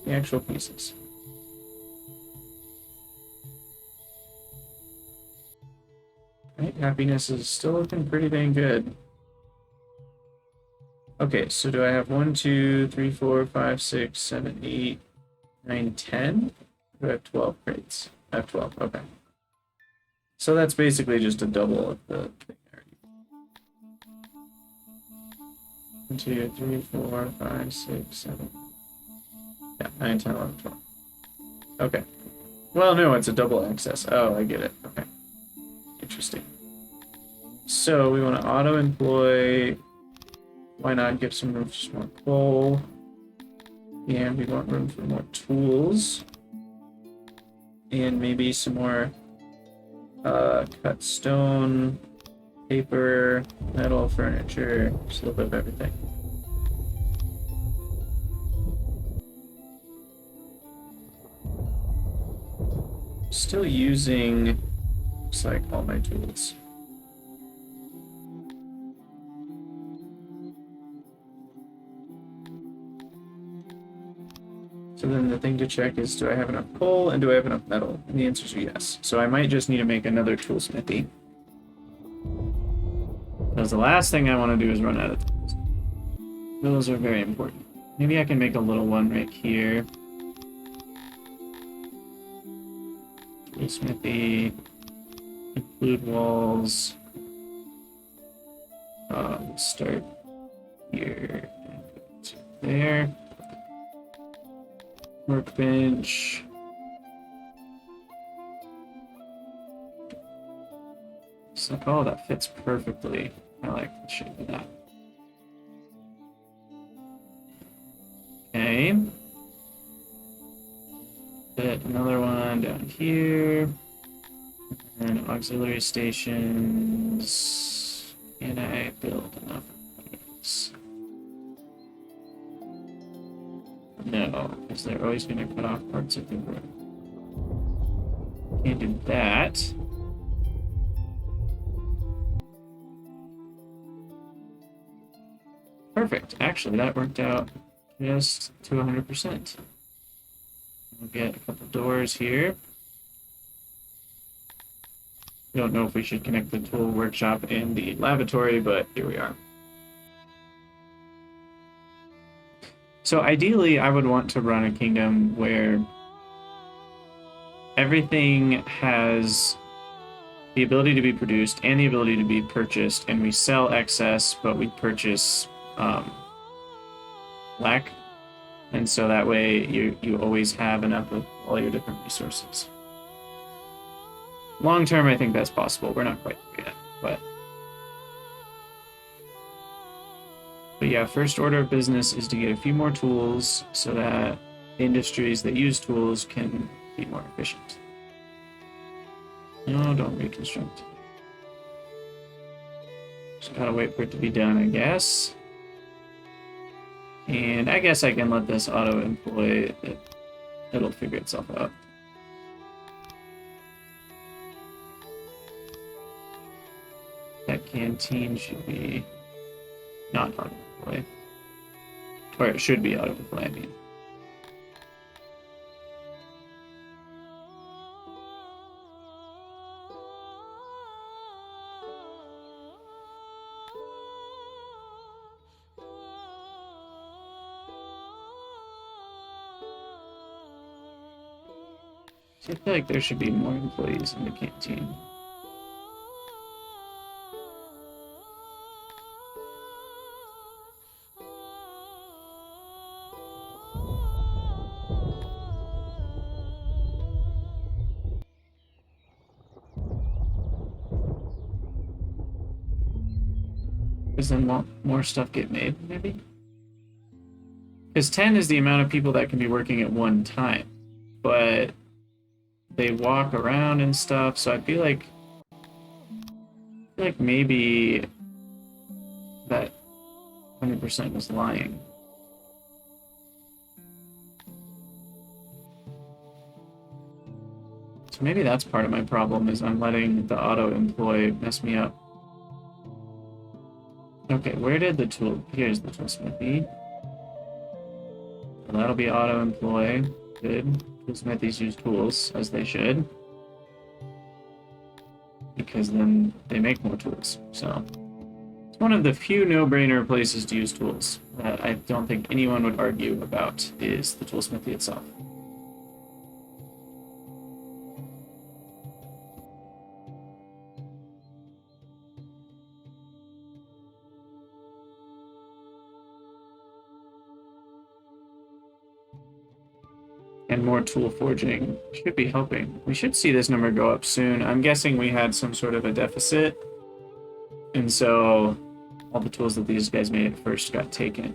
the actual pieces. Right, happiness is still looking pretty dang good. Okay, so do I have 1, 2, 3, 4, 5, 6, 7, 8, 9, 10? Do I have 12 crates? I have 12, okay. So that's basically just a double of the thing already. 1, 2, 3, 4, 5, 6, 7. Yeah, 9, 10, 11, 12. Okay. Well, no, it's a double access. Oh, I get it. Okay. Interesting. So we want to auto-employ. Why not give some room for some more coal? And we want room for more tools. And maybe some more cut stone, paper, metal, furniture, just a little bit of everything. Still using, looks like, all my tools. So then the thing to check is, do I have enough coal and do I have enough metal? And the answer is yes. So I might just need to make another tool smithy. Because the last thing I want to do is run out of tools. Those are very important. Maybe I can make a little one right here. Tool smithy. Include walls. Start here and go to there. Workbench. It's like, oh, that fits perfectly. I like the shape of that. Okay. Put another one down here. And auxiliary stations. Can I build enough of these? No, because they're always going to cut off parts of the road. Can't do that. Perfect. Actually, that worked out just to 100%. We'll get a couple doors here. Don't know if we should connect the tool workshop and the lavatory, but here we are. So ideally, I would want to run a kingdom where everything has the ability to be produced and the ability to be purchased, and we sell excess, but we purchase lack, and so that way you always have enough of all your different resources. Long term, I think that's possible. We're not quite there yet, but yeah, first order of business is to get a few more tools so that industries that use tools can be more efficient. No, don't reconstruct. Just gotta wait for it to be done, I guess. And I guess I can let this auto-employ. It'll figure itself out. That canteen should be not auto-employ. Or it should be auto-employ, I mean. So I feel like there should be more employees in the canteen. Because then more stuff get made, maybe? Because 10 is the amount of people that can be working at one time. But they walk around and stuff, so I feel like maybe that 100% was lying. So maybe that's part of my problem, is I'm letting the auto-employ mess me up. Okay, where did the tool... Here's the toolsmithy. Well, that'll be auto-employ. Good. Toolsmithies use tools, as they should. Because then they make more tools, so... It's one of the few no-brainer places to use tools that I don't think anyone would argue about, is the toolsmithy itself. And more tool forging should be helping. We should see this number go up soon. I'm guessing we had some sort of a deficit, and so all the tools that these guys made at first got taken.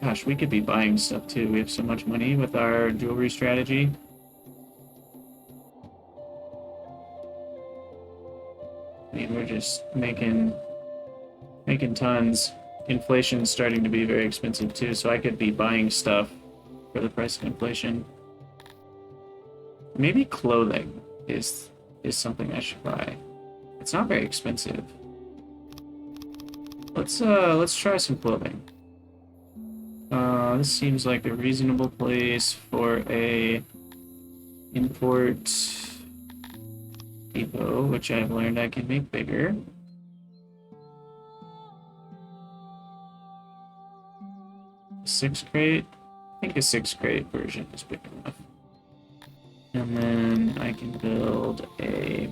Gosh, we could be buying stuff too. We have so much money with our jewelry strategy. I mean, we're just making tons. Inflation's starting to be very expensive too, so I could be buying stuff for the price of inflation. Maybe clothing is something I should buy. It's not very expensive. Let's try some clothing. This seems like a reasonable place for a import depot, which I've learned I can make bigger. Six crate? I think a 6 crate version is big enough. And then I can build a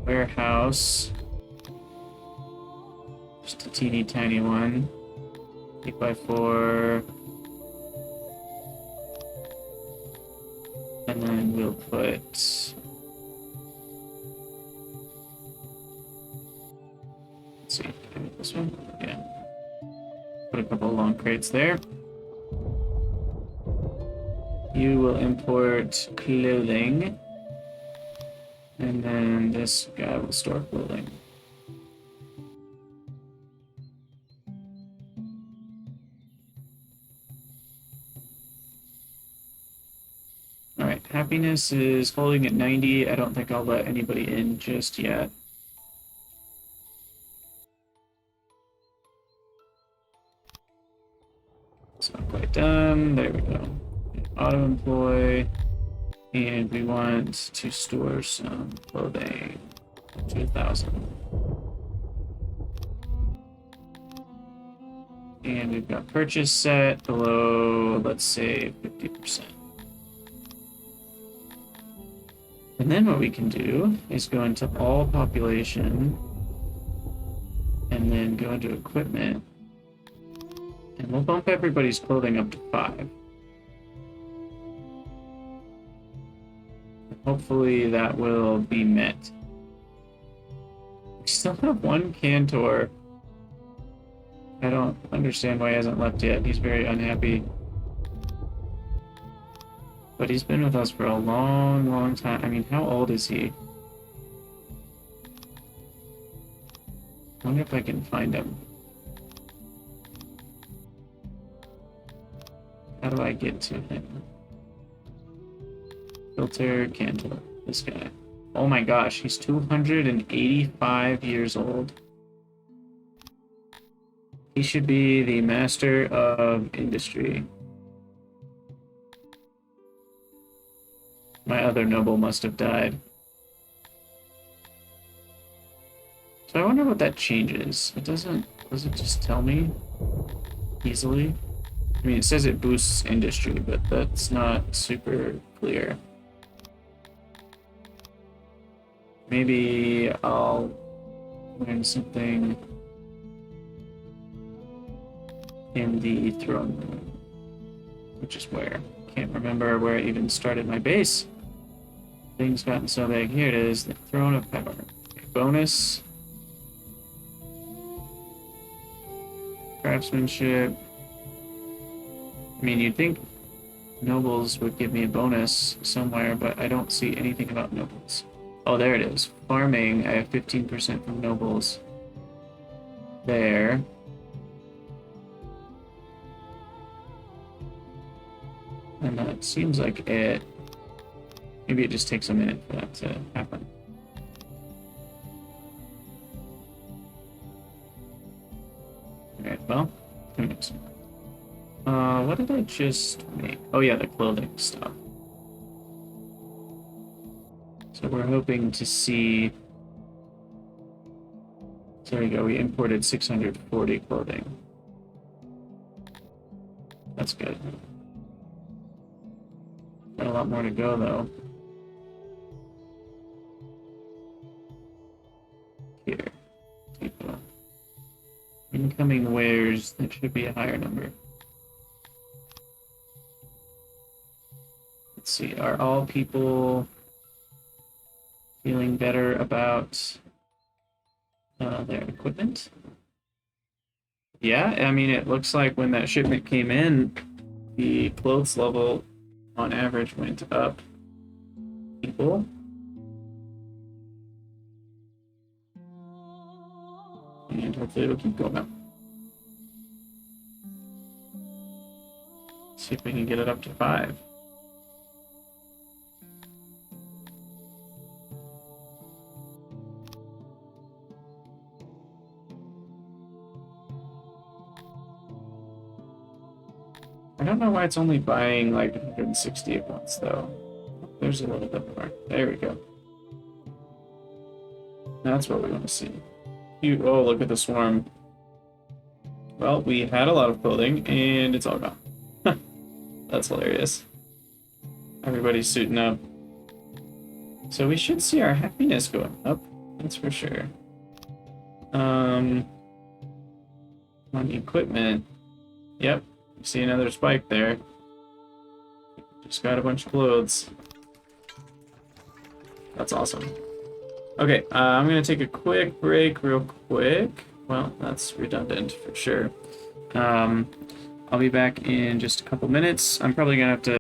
warehouse. Just a teeny tiny one. 8x4. And then we'll put... Let's see, can I make this one? Yeah. Put a couple of long crates there. You will import clothing. And then this guy will store clothing. Alright, happiness is holding at 90. I don't think I'll let anybody in just yet. It's not quite done. There we go. auto employ, and we want to store some clothing. 2,000. And we've got purchase set below, let's say, 50%. And then what we can do is go into all population and then go into equipment. And we'll bump everybody's clothing up to 5. Hopefully that will be met. We still have one Cantor. I don't understand why he hasn't left yet. He's very unhappy. But he's been with us for a long, long time. I mean, how old is he? I wonder if I can find him. How do I get to him? Filter Cantor. This guy. Oh my gosh, he's 285 years old. He should be the master of industry. My other noble must have died. So I wonder what that changes. It doesn't... Does it just tell me easily? I mean, it says it boosts industry, but that's not super clear. Maybe I'll learn something in the throne room, which is where? Can't remember where I even started my base. Things gotten so big. Here it is, the throne of power. Okay, bonus. Craftsmanship. I mean, you'd think nobles would give me a bonus somewhere, but I don't see anything about nobles. Oh, there it is. Farming, I have 15% from nobles. There. And that seems like it. Maybe it just takes a minute for that to happen. Alright, well, who knows? What did I just make? Oh yeah, the clothing stuff. So we're hoping to see... So there we go, we imported 640 clothing. That's good. Got a lot more to go, though. Here. People. Incoming wares, that should be a higher number. Let's see, are all people feeling better about their equipment? Yeah, I mean, it looks like when that shipment came in, the clothes level on average went up. People. And hopefully it'll keep going up. See if we can get it up to 5. I don't know why it's only buying like 160 at once, though. There's a little bit more. There we go. That's what we want to see. Oh, look at the swarm. Well, we had a lot of clothing, and it's all gone. That's hilarious. Everybody's suiting up. So we should see our happiness going up. That's for sure. On the equipment. Yep. You see another spike there. Just got a bunch of clothes. That's awesome. Okay, I'm gonna take a quick break real quick. Well, that's redundant for sure. I'll be back in just a couple minutes. I'm probably gonna have to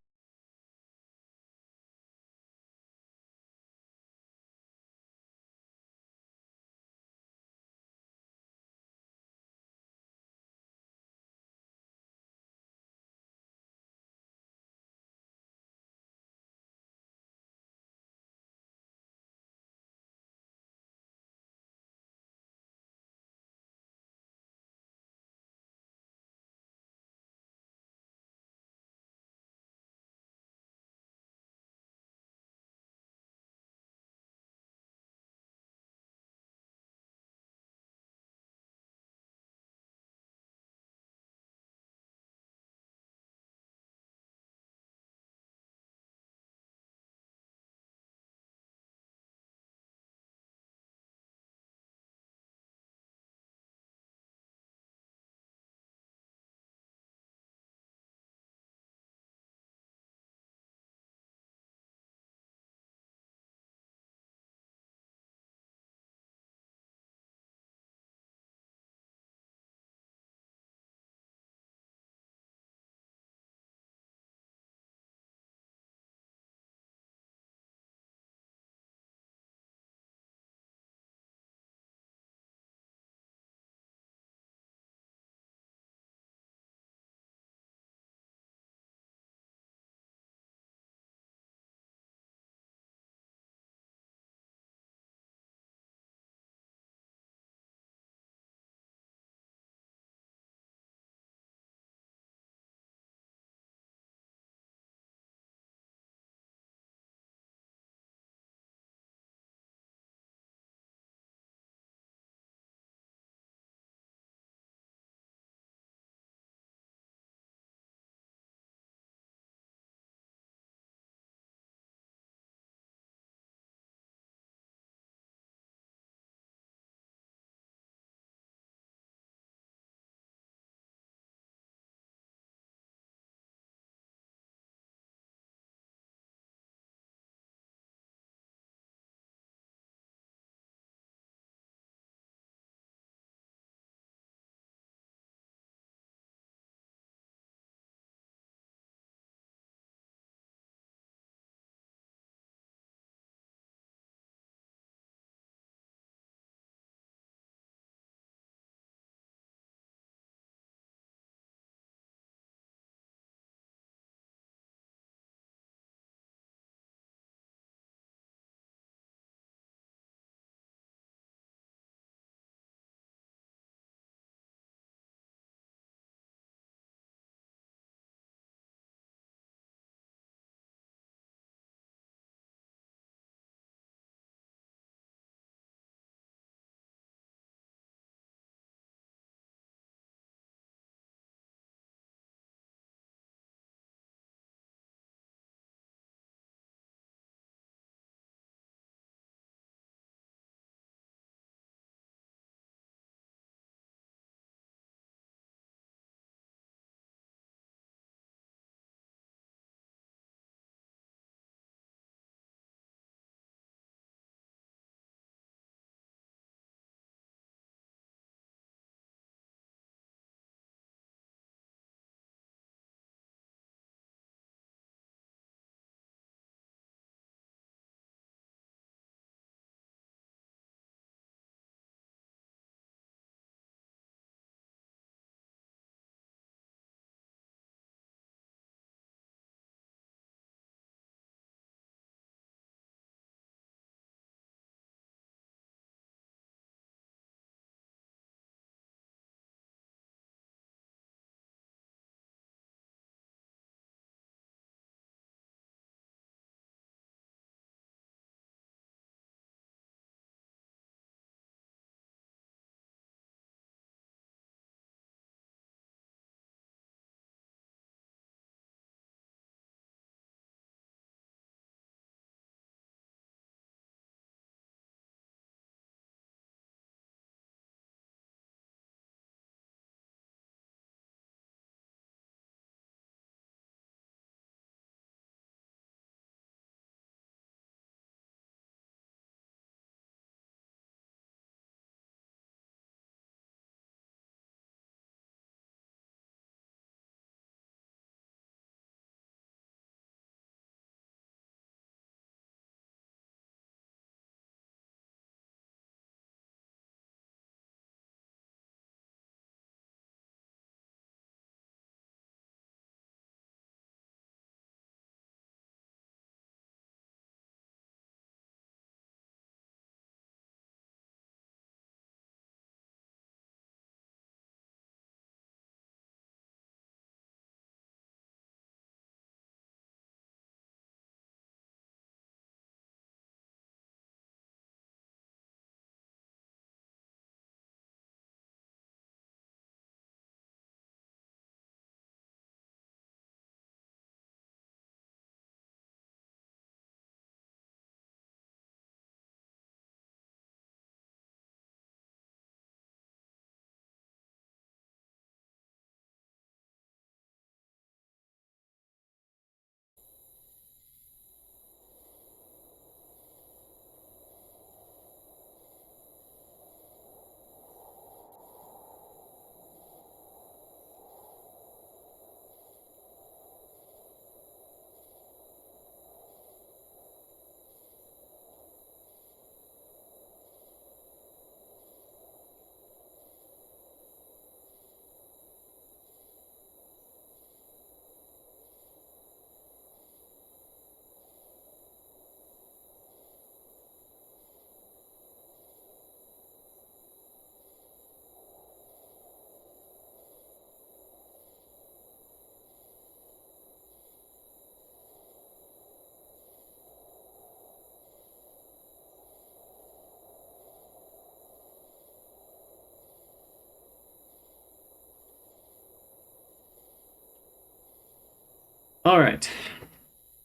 All right,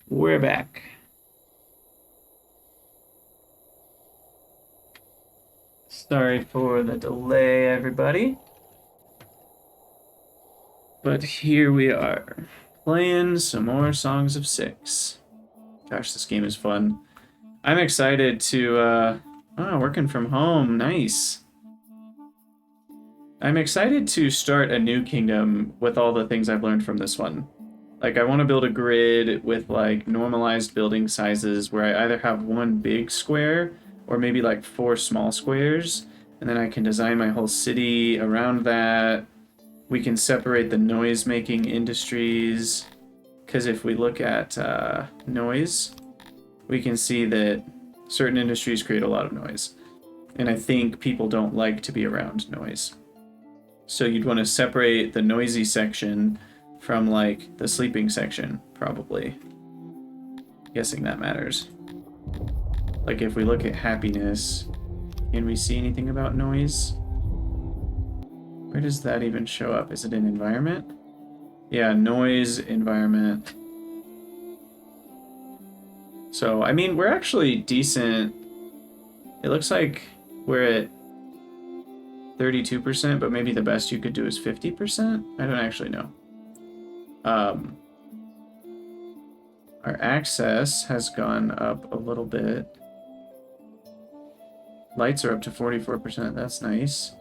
we're back. Sorry for the delay, everybody. But here we are, playing some more Songs of Syx. Gosh, this game is fun. I'm excited to, working from home, nice. I'm excited to start a new kingdom with all the things I've learned from this one. Like, I want to build a grid with, like, normalized building sizes where I either have one big square or maybe, like, 4 small squares, and then I can design my whole city around that. We can separate the noise-making industries, because if we look at noise, we can see that certain industries create a lot of noise. And I think people don't like to be around noise. So you'd want to separate the noisy section from, like, the sleeping section, probably. Guessing that matters. Like, if we look at happiness, can we see anything about noise? Where does that even show up? Is it in environment? Yeah, noise, environment. So, I mean, we're actually decent. It looks like we're at 32%, but maybe the best you could do is 50%? I don't actually know. Our access has gone up a little bit. Lights are up to 44%, that's nice.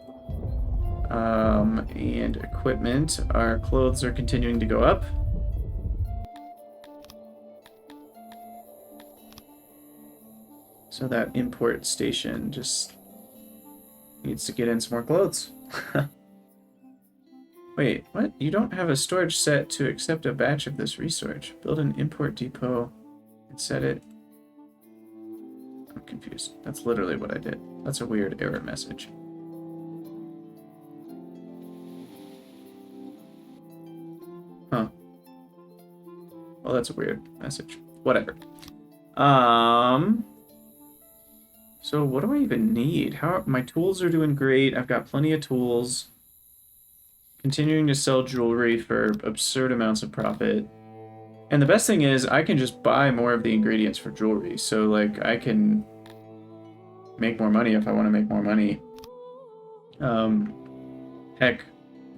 And equipment, our clothes are continuing to go up. So that import station just needs to get in some more clothes. Wait, what? You don't have a storage set to accept a batch of this resource. Build an import depot and set it. I'm confused. That's literally what I did. That's a weird error message. Huh. Well, that's a weird message. Whatever. So what do I even need? How my tools are doing great. I've got plenty of tools. Continuing to sell jewelry for absurd amounts of profit. And the best thing is I can just buy more of the ingredients for jewelry. So, like, I can make more money if I want to make more money. Heck,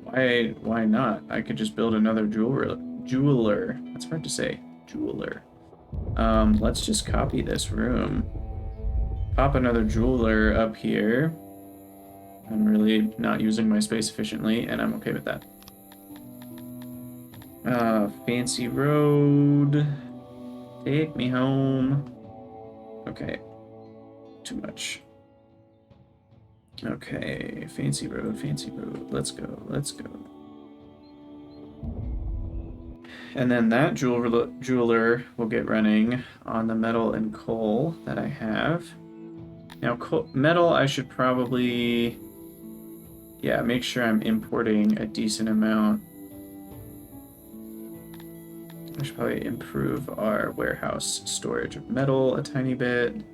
why not? I could just build another jeweler. That's hard to say. Jeweler. Let's just copy this room. Pop another jeweler up here. I'm really not using my space efficiently, and I'm okay with that. Fancy road. Take me home. Okay. Too much. Okay, fancy road, fancy road. Let's go, let's go. And then that jeweler will get running on the metal and coal that I have. Now, metal, I should probably... Yeah, make sure I'm importing a decent amount. I should probably improve our warehouse storage of metal a tiny bit.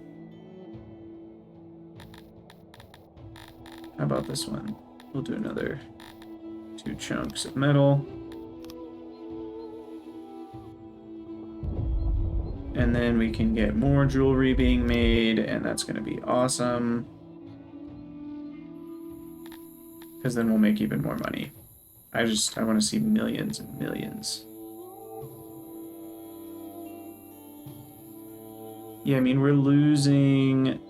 How about this one? We'll do another 2 chunks of metal. And then we can get more jewelry being made, and that's going to be awesome. Because then we'll make even more money. I want to see millions and millions. Yeah, I mean, we're losing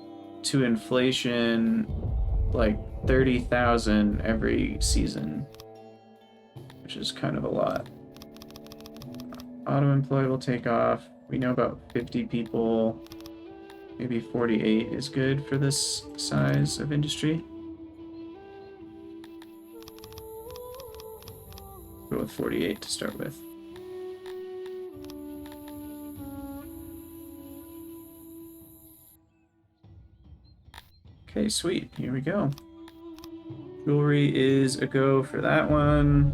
to inflation like 30,000 every season, which is kind of a lot. Auto employee will take off. We know about 50 people. Maybe 48 is good for this size of industry. Go with 48 to start with. Okay, sweet. Here we go. Jewelry is a go for that one.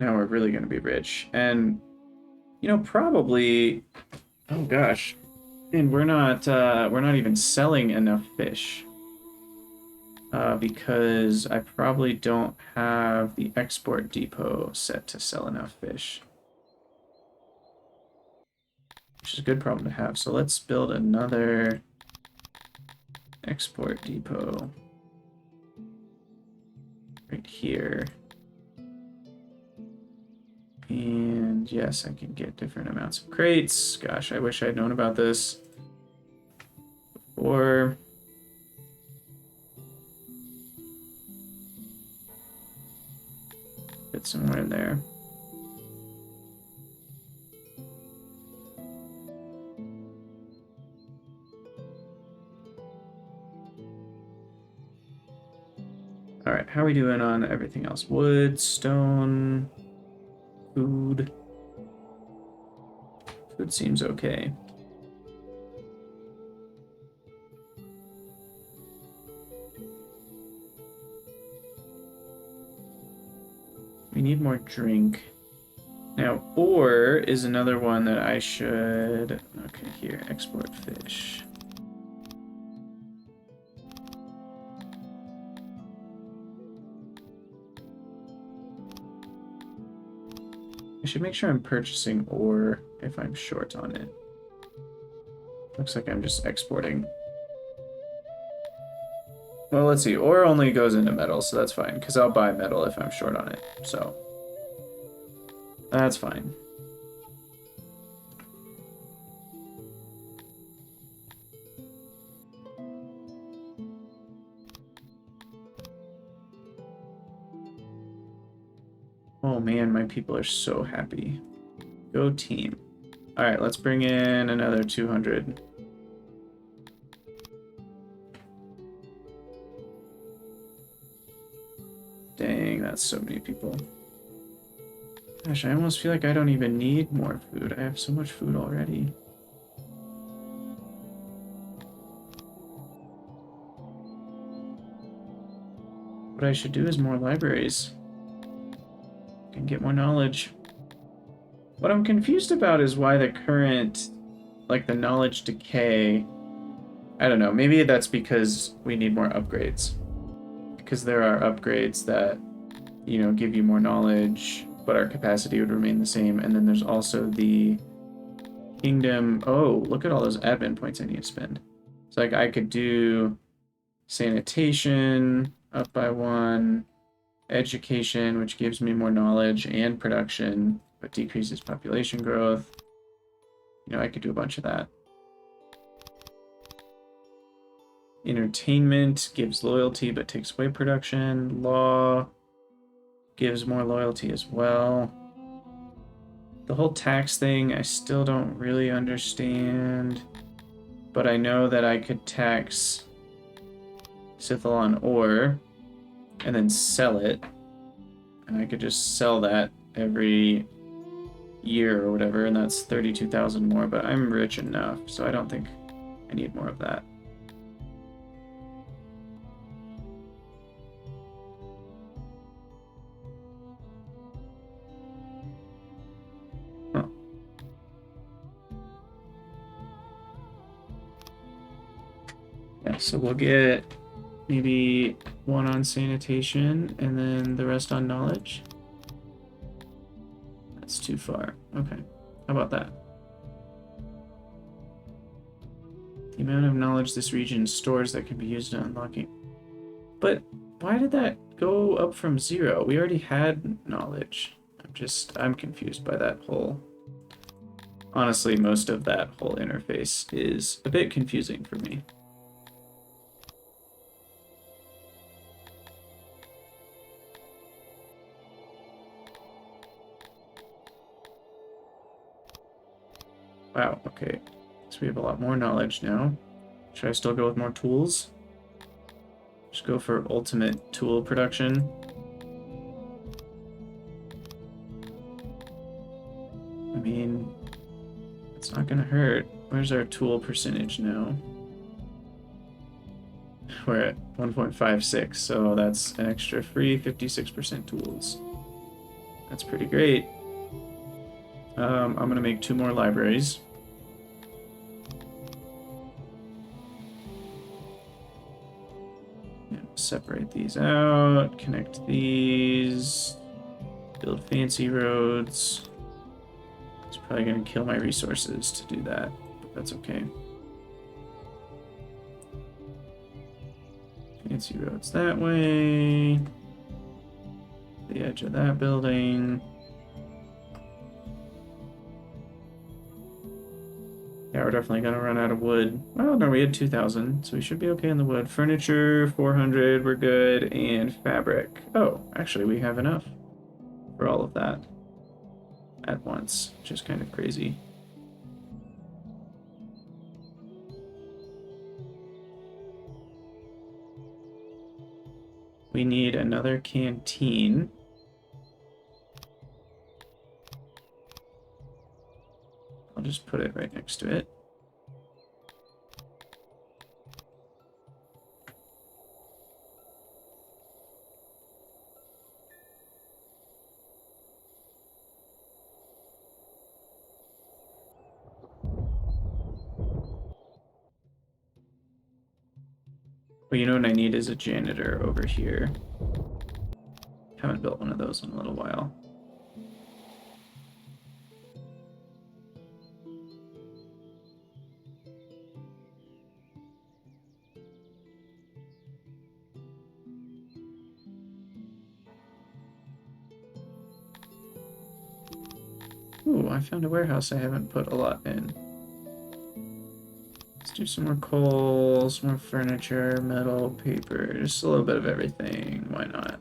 Now we're really going to be rich. And, you know, probably... Oh, gosh. And we're not even selling enough fish. because I probably don't have the export depot set to sell enough fish. Which is a good problem to have. So let's build another export depot right here. And yes, I can get different amounts of crates. Gosh, I wish I'd known about this before. Fit somewhere in there. All right, how are we doing on everything else? Wood, stone, food. Food seems okay. We need more drink. Now, ore is another one that I should... Okay, here, export fish. I should make sure I'm purchasing ore if I'm short on it. Looks like I'm just exporting. Well, let's see. Ore only goes into metal, so that's fine, because I'll buy metal if I'm short on it. So, that's fine. Oh man, my people are so happy. Go team. All right, let's bring in another 200. Dang, that's so many people. Gosh, I almost feel like I don't even need more food. I have so much food already. What I should do is more libraries. I can get more knowledge. What I'm confused about is why the current, like the knowledge decay, I don't know, maybe that's because we need more upgrades. Because there are upgrades that, you know, give you more knowledge, but our capacity would remain the same. And then there's also the kingdom. Oh, look at all those admin points I need to spend. So like I could do sanitation up by 1, education, which gives me more knowledge and production, but decreases population growth. You know, I could do a bunch of that. Entertainment gives loyalty, but takes away production. Law gives more loyalty as well. The whole tax thing, I still don't really understand, but I know that I could tax Scythalon ore and then sell it, and I could just sell that every year or whatever, and that's 32,000 more, but I'm rich enough, so I don't think I need more of that. Huh. Yeah, so we'll get maybe 1 on sanitation and then the rest on knowledge. That's too far. Okay. How about that? The amount of knowledge this region stores that can be used in unlocking. But why did that go up from 0? We already had knowledge. I'm confused by that whole... Honestly, most of that whole interface is a bit confusing for me. Wow, okay. So we have a lot more knowledge now. Should I still go with more tools? Just go for ultimate tool production. I mean, it's not gonna hurt. Where's our tool percentage now? We're at 1.56, so that's an extra free 56% tools. That's pretty great. I'm gonna make 2 more libraries. Yeah, separate these out, connect these, build fancy roads. It's probably going to kill my resources to do that, but that's okay. Fancy roads that way. The edge of that building. Yeah, we're definitely going to run out of wood. Well, no, we had 2,000, so we should be okay on the wood. Furniture, 400, we're good. And fabric. Oh, actually, we have enough for all of that at once, which is kind of crazy. We need another canteen. I'll just put it right next to it. But you know what I need is a janitor over here. Haven't built one of those in a little while. Ooh, I found a warehouse I haven't put a lot in. Let's do some more coal, some more furniture, metal, paper, just a little bit of everything. Why not?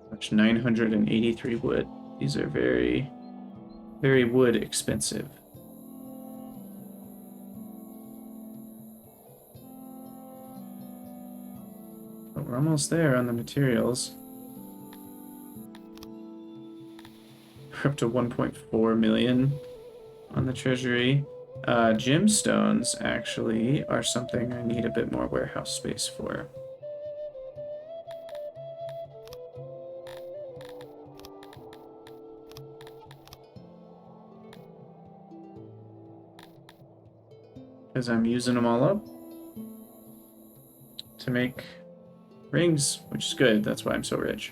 That's 983 wood. These are very, very wood expensive. But we're almost there on the materials. We're up to 1.4 million on the treasury. Gemstones actually are something I need a bit more warehouse space for. Because I'm using them all up to make rings, which is good. That's why I'm so rich.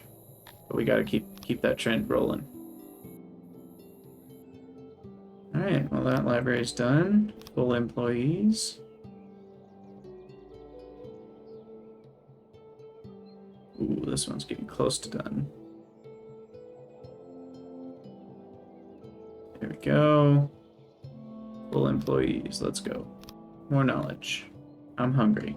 But we gotta keep that trend rolling. Alright, well that library's done. Full employees. Ooh, this one's getting close to done. There we go. Full employees, let's go. More knowledge. I'm hungry.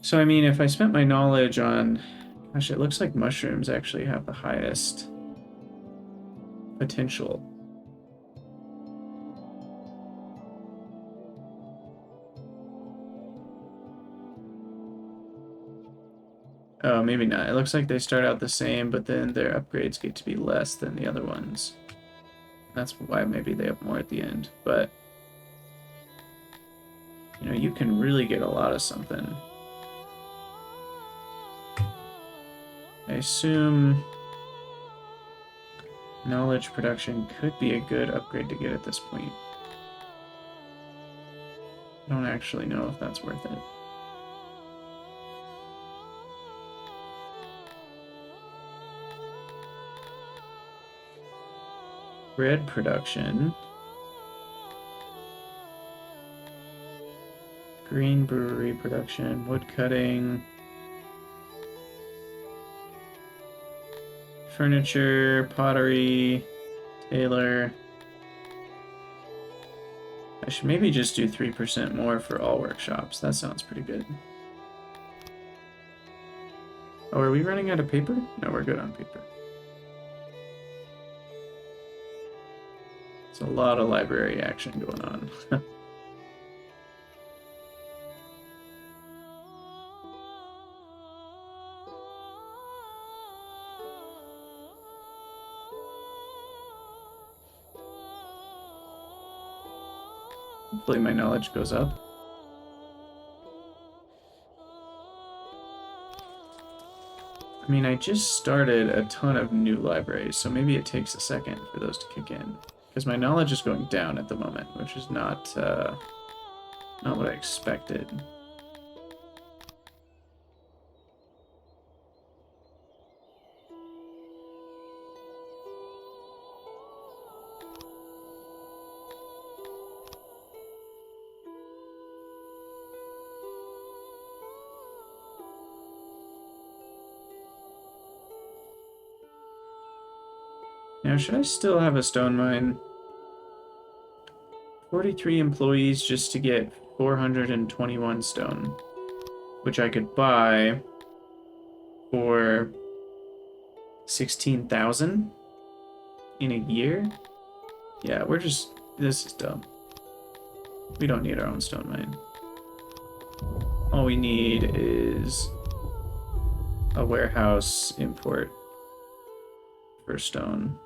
So, I mean, if I spent my knowledge on... Gosh, it looks like mushrooms actually have the highest potential. Oh, maybe not. It looks like they start out the same, but then their upgrades get to be less than the other ones. That's why maybe they have more at the end. But, you know, you can really get a lot of something. I assume knowledge production could be a good upgrade to get at this point. I don't actually know if that's worth it. Bread production. Green brewery production. Wood cutting. Furniture, pottery, tailor. I should maybe just do 3% more for all workshops. That sounds pretty good. Oh, are we running out of paper? No, we're good on paper. It's a lot of library action going on. Hopefully my knowledge goes up. I mean, I just started a ton of new libraries, so maybe it takes a second for those to kick in. Because my knowledge is going down at the moment, which is not what I expected. Now, should I still have a stone mine? 43 employees just to get 421 stone, which I could buy for 16,000 in a year? Yeah, this is dumb. We don't need our own stone mine. All we need is a warehouse import for stone.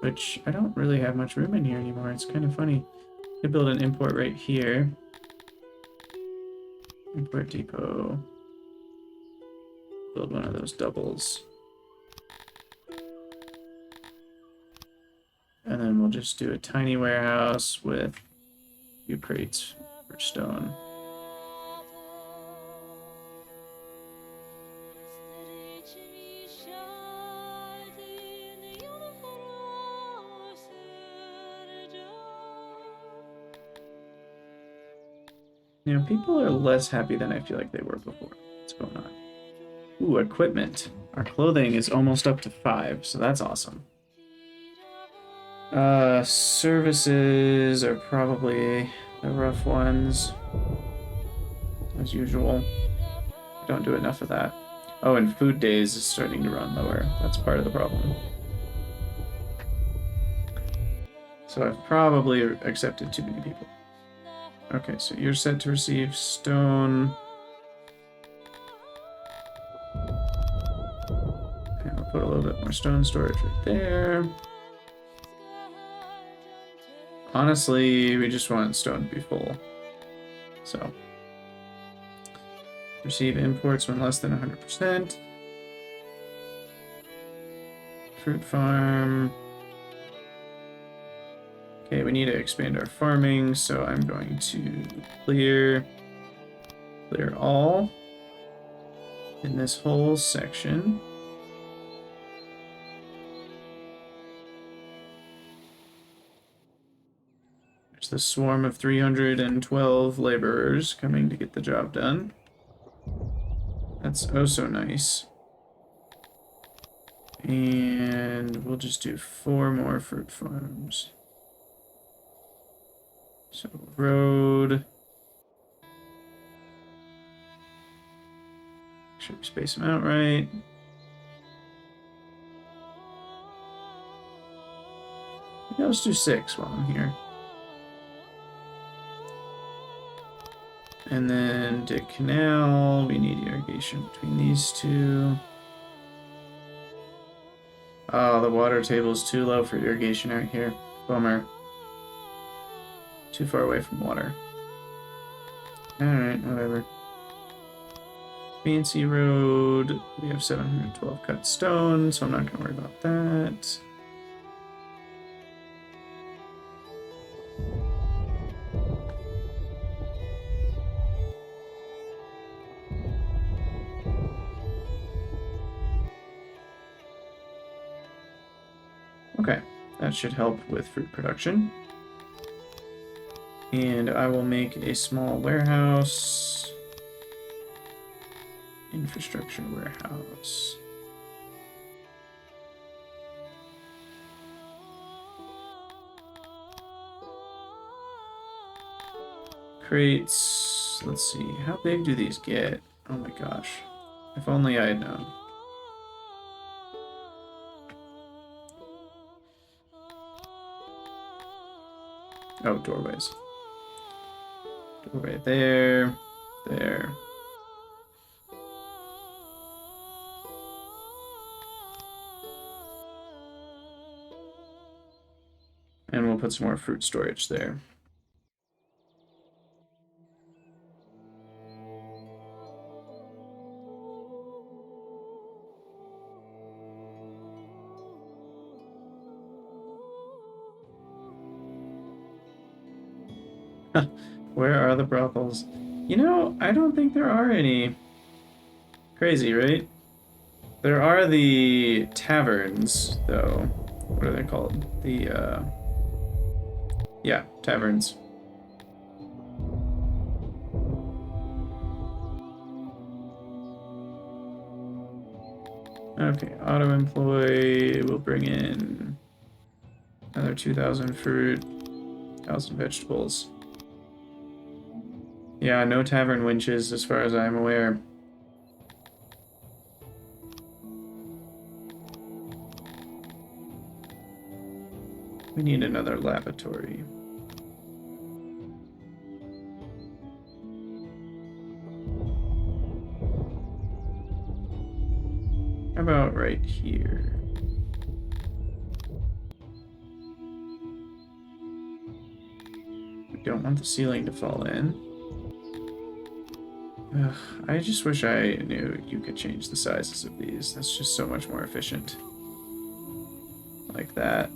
Which I don't really have much room in here anymore. It's kind of funny. I could build an import right here. Import depot. Build one of those doubles. And then we'll just do a tiny warehouse with a few crates for stone. You know, people are less happy than I feel like they were before. What's going on? Ooh, equipment. Our clothing is almost up to 5, so that's awesome. Services are probably the rough ones, as usual. I don't do enough of that. Oh, and food days is starting to run lower. That's part of the problem. So I've probably accepted too many people. Okay, so you're set to receive stone. And I'll put a little bit more stone storage right there. Honestly, we just want stone to be full. So, receive imports when less than 100%. Fruit farm. Okay, we need to expand our farming, so I'm going to clear all in this whole section. There's the swarm of 312 laborers coming to get the job done. That's oh so nice. And we'll just do 4 more fruit farms. So, road. Make sure we space them out right. Maybe let's do 6 while I'm here. And then dig canal. We need irrigation between these two. Oh, the water table is too low for irrigation out here. Bummer. Too far away from water. Alright, whatever. Fancy road. We have 712 cut stone, so I'm not going to worry about that. Okay, that should help with fruit production. And I will make a small warehouse. Infrastructure warehouse. Crates. Let's see. How big do these get? Oh my gosh. If only I had known. Oh, doorways. Doorway there. There. And we'll put some more fruit storage there. Where are the brothels? You know, I don't think there are any. Crazy, right? There are the taverns, though. What are they called? Yeah, taverns. Okay, auto-employ will bring in another 2,000 fruit, 1,000 vegetables. Yeah, no tavern winches as far as I'm aware. We need another lavatory. How about right here? We don't want the ceiling to fall in. Ugh, I just wish I knew you could change the sizes of these. That's just so much more efficient. Like that.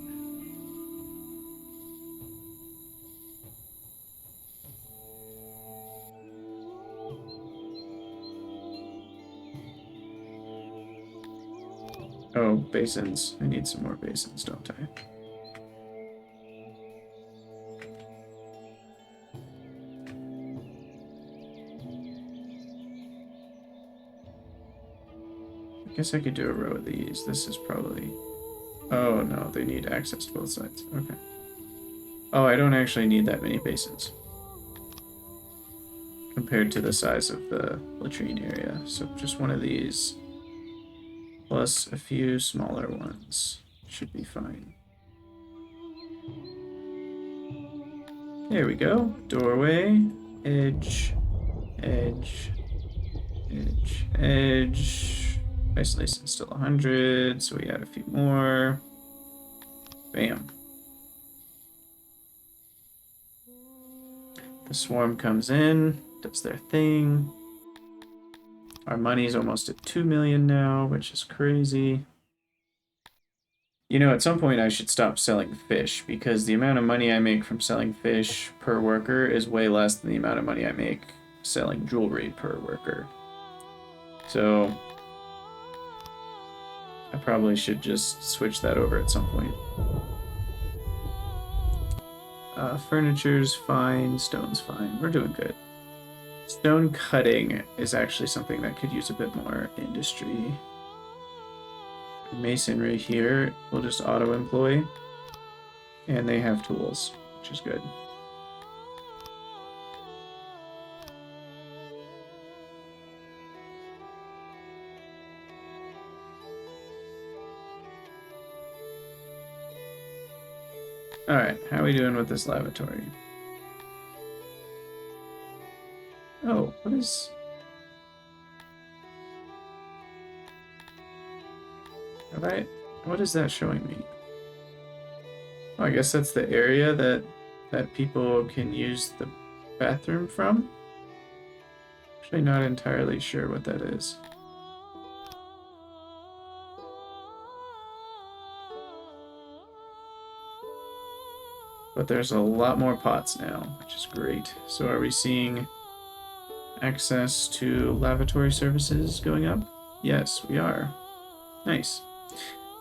Oh, basins. I need some more basins, don't I? I guess I could do a row of these. This is probably... Oh, no, they need access to both sides. Okay. Oh, I don't actually need that many basins compared to the size of the latrine area. So just one of these plus a few smaller ones should be fine. There we go. Doorway, edge, edge, edge, edge. Isolation still 100, so we add a few more. Bam. The swarm comes in, does their thing. Our money's almost at 2 million now, which is crazy. You know, at some point I should stop selling fish, because the amount of money I make from selling fish per worker is way less than the amount of money I make selling jewelry per worker. So I probably should just switch that over at some point. Furniture's fine, stone's fine. We're doing good. Stone cutting is actually something that could use a bit more industry. Masonry here, we'll just auto-employ. And they have tools, which is good. Alright, how are we doing with this lavatory? Oh, what is... What is that showing me? Oh, I guess that's the area that people can use the bathroom from? Actually not entirely sure what that is. But there's a lot more pots now, which is great. So are we seeing access to lavatory services going up? Yes, we are. Nice.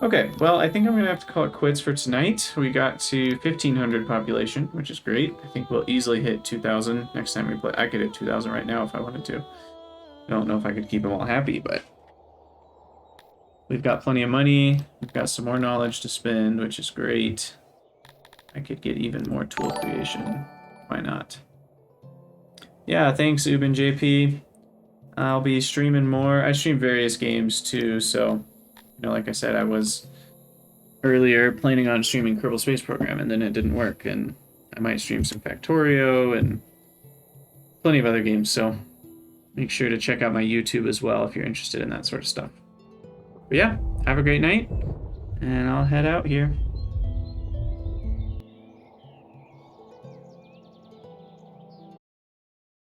Okay, well, I think I'm going to have to call it quits for tonight. We got to 1,500 population, which is great. I think we'll easily hit 2,000 next time we play. I could hit 2,000 right now if I wanted to. I don't know if I could keep them all happy, but we've got plenty of money. We've got some more knowledge to spend, which is great. I could get even more tool creation. Why not? Yeah, thanks, Ubin JP. I'll be streaming more. I stream various games too, so, you know, like I said, I was earlier planning on streaming Kerbal Space Program, and then it didn't work, and I might stream some Factorio and plenty of other games, so make sure to check out my YouTube as well if you're interested in that sort of stuff. But yeah, have a great night, and I'll head out here.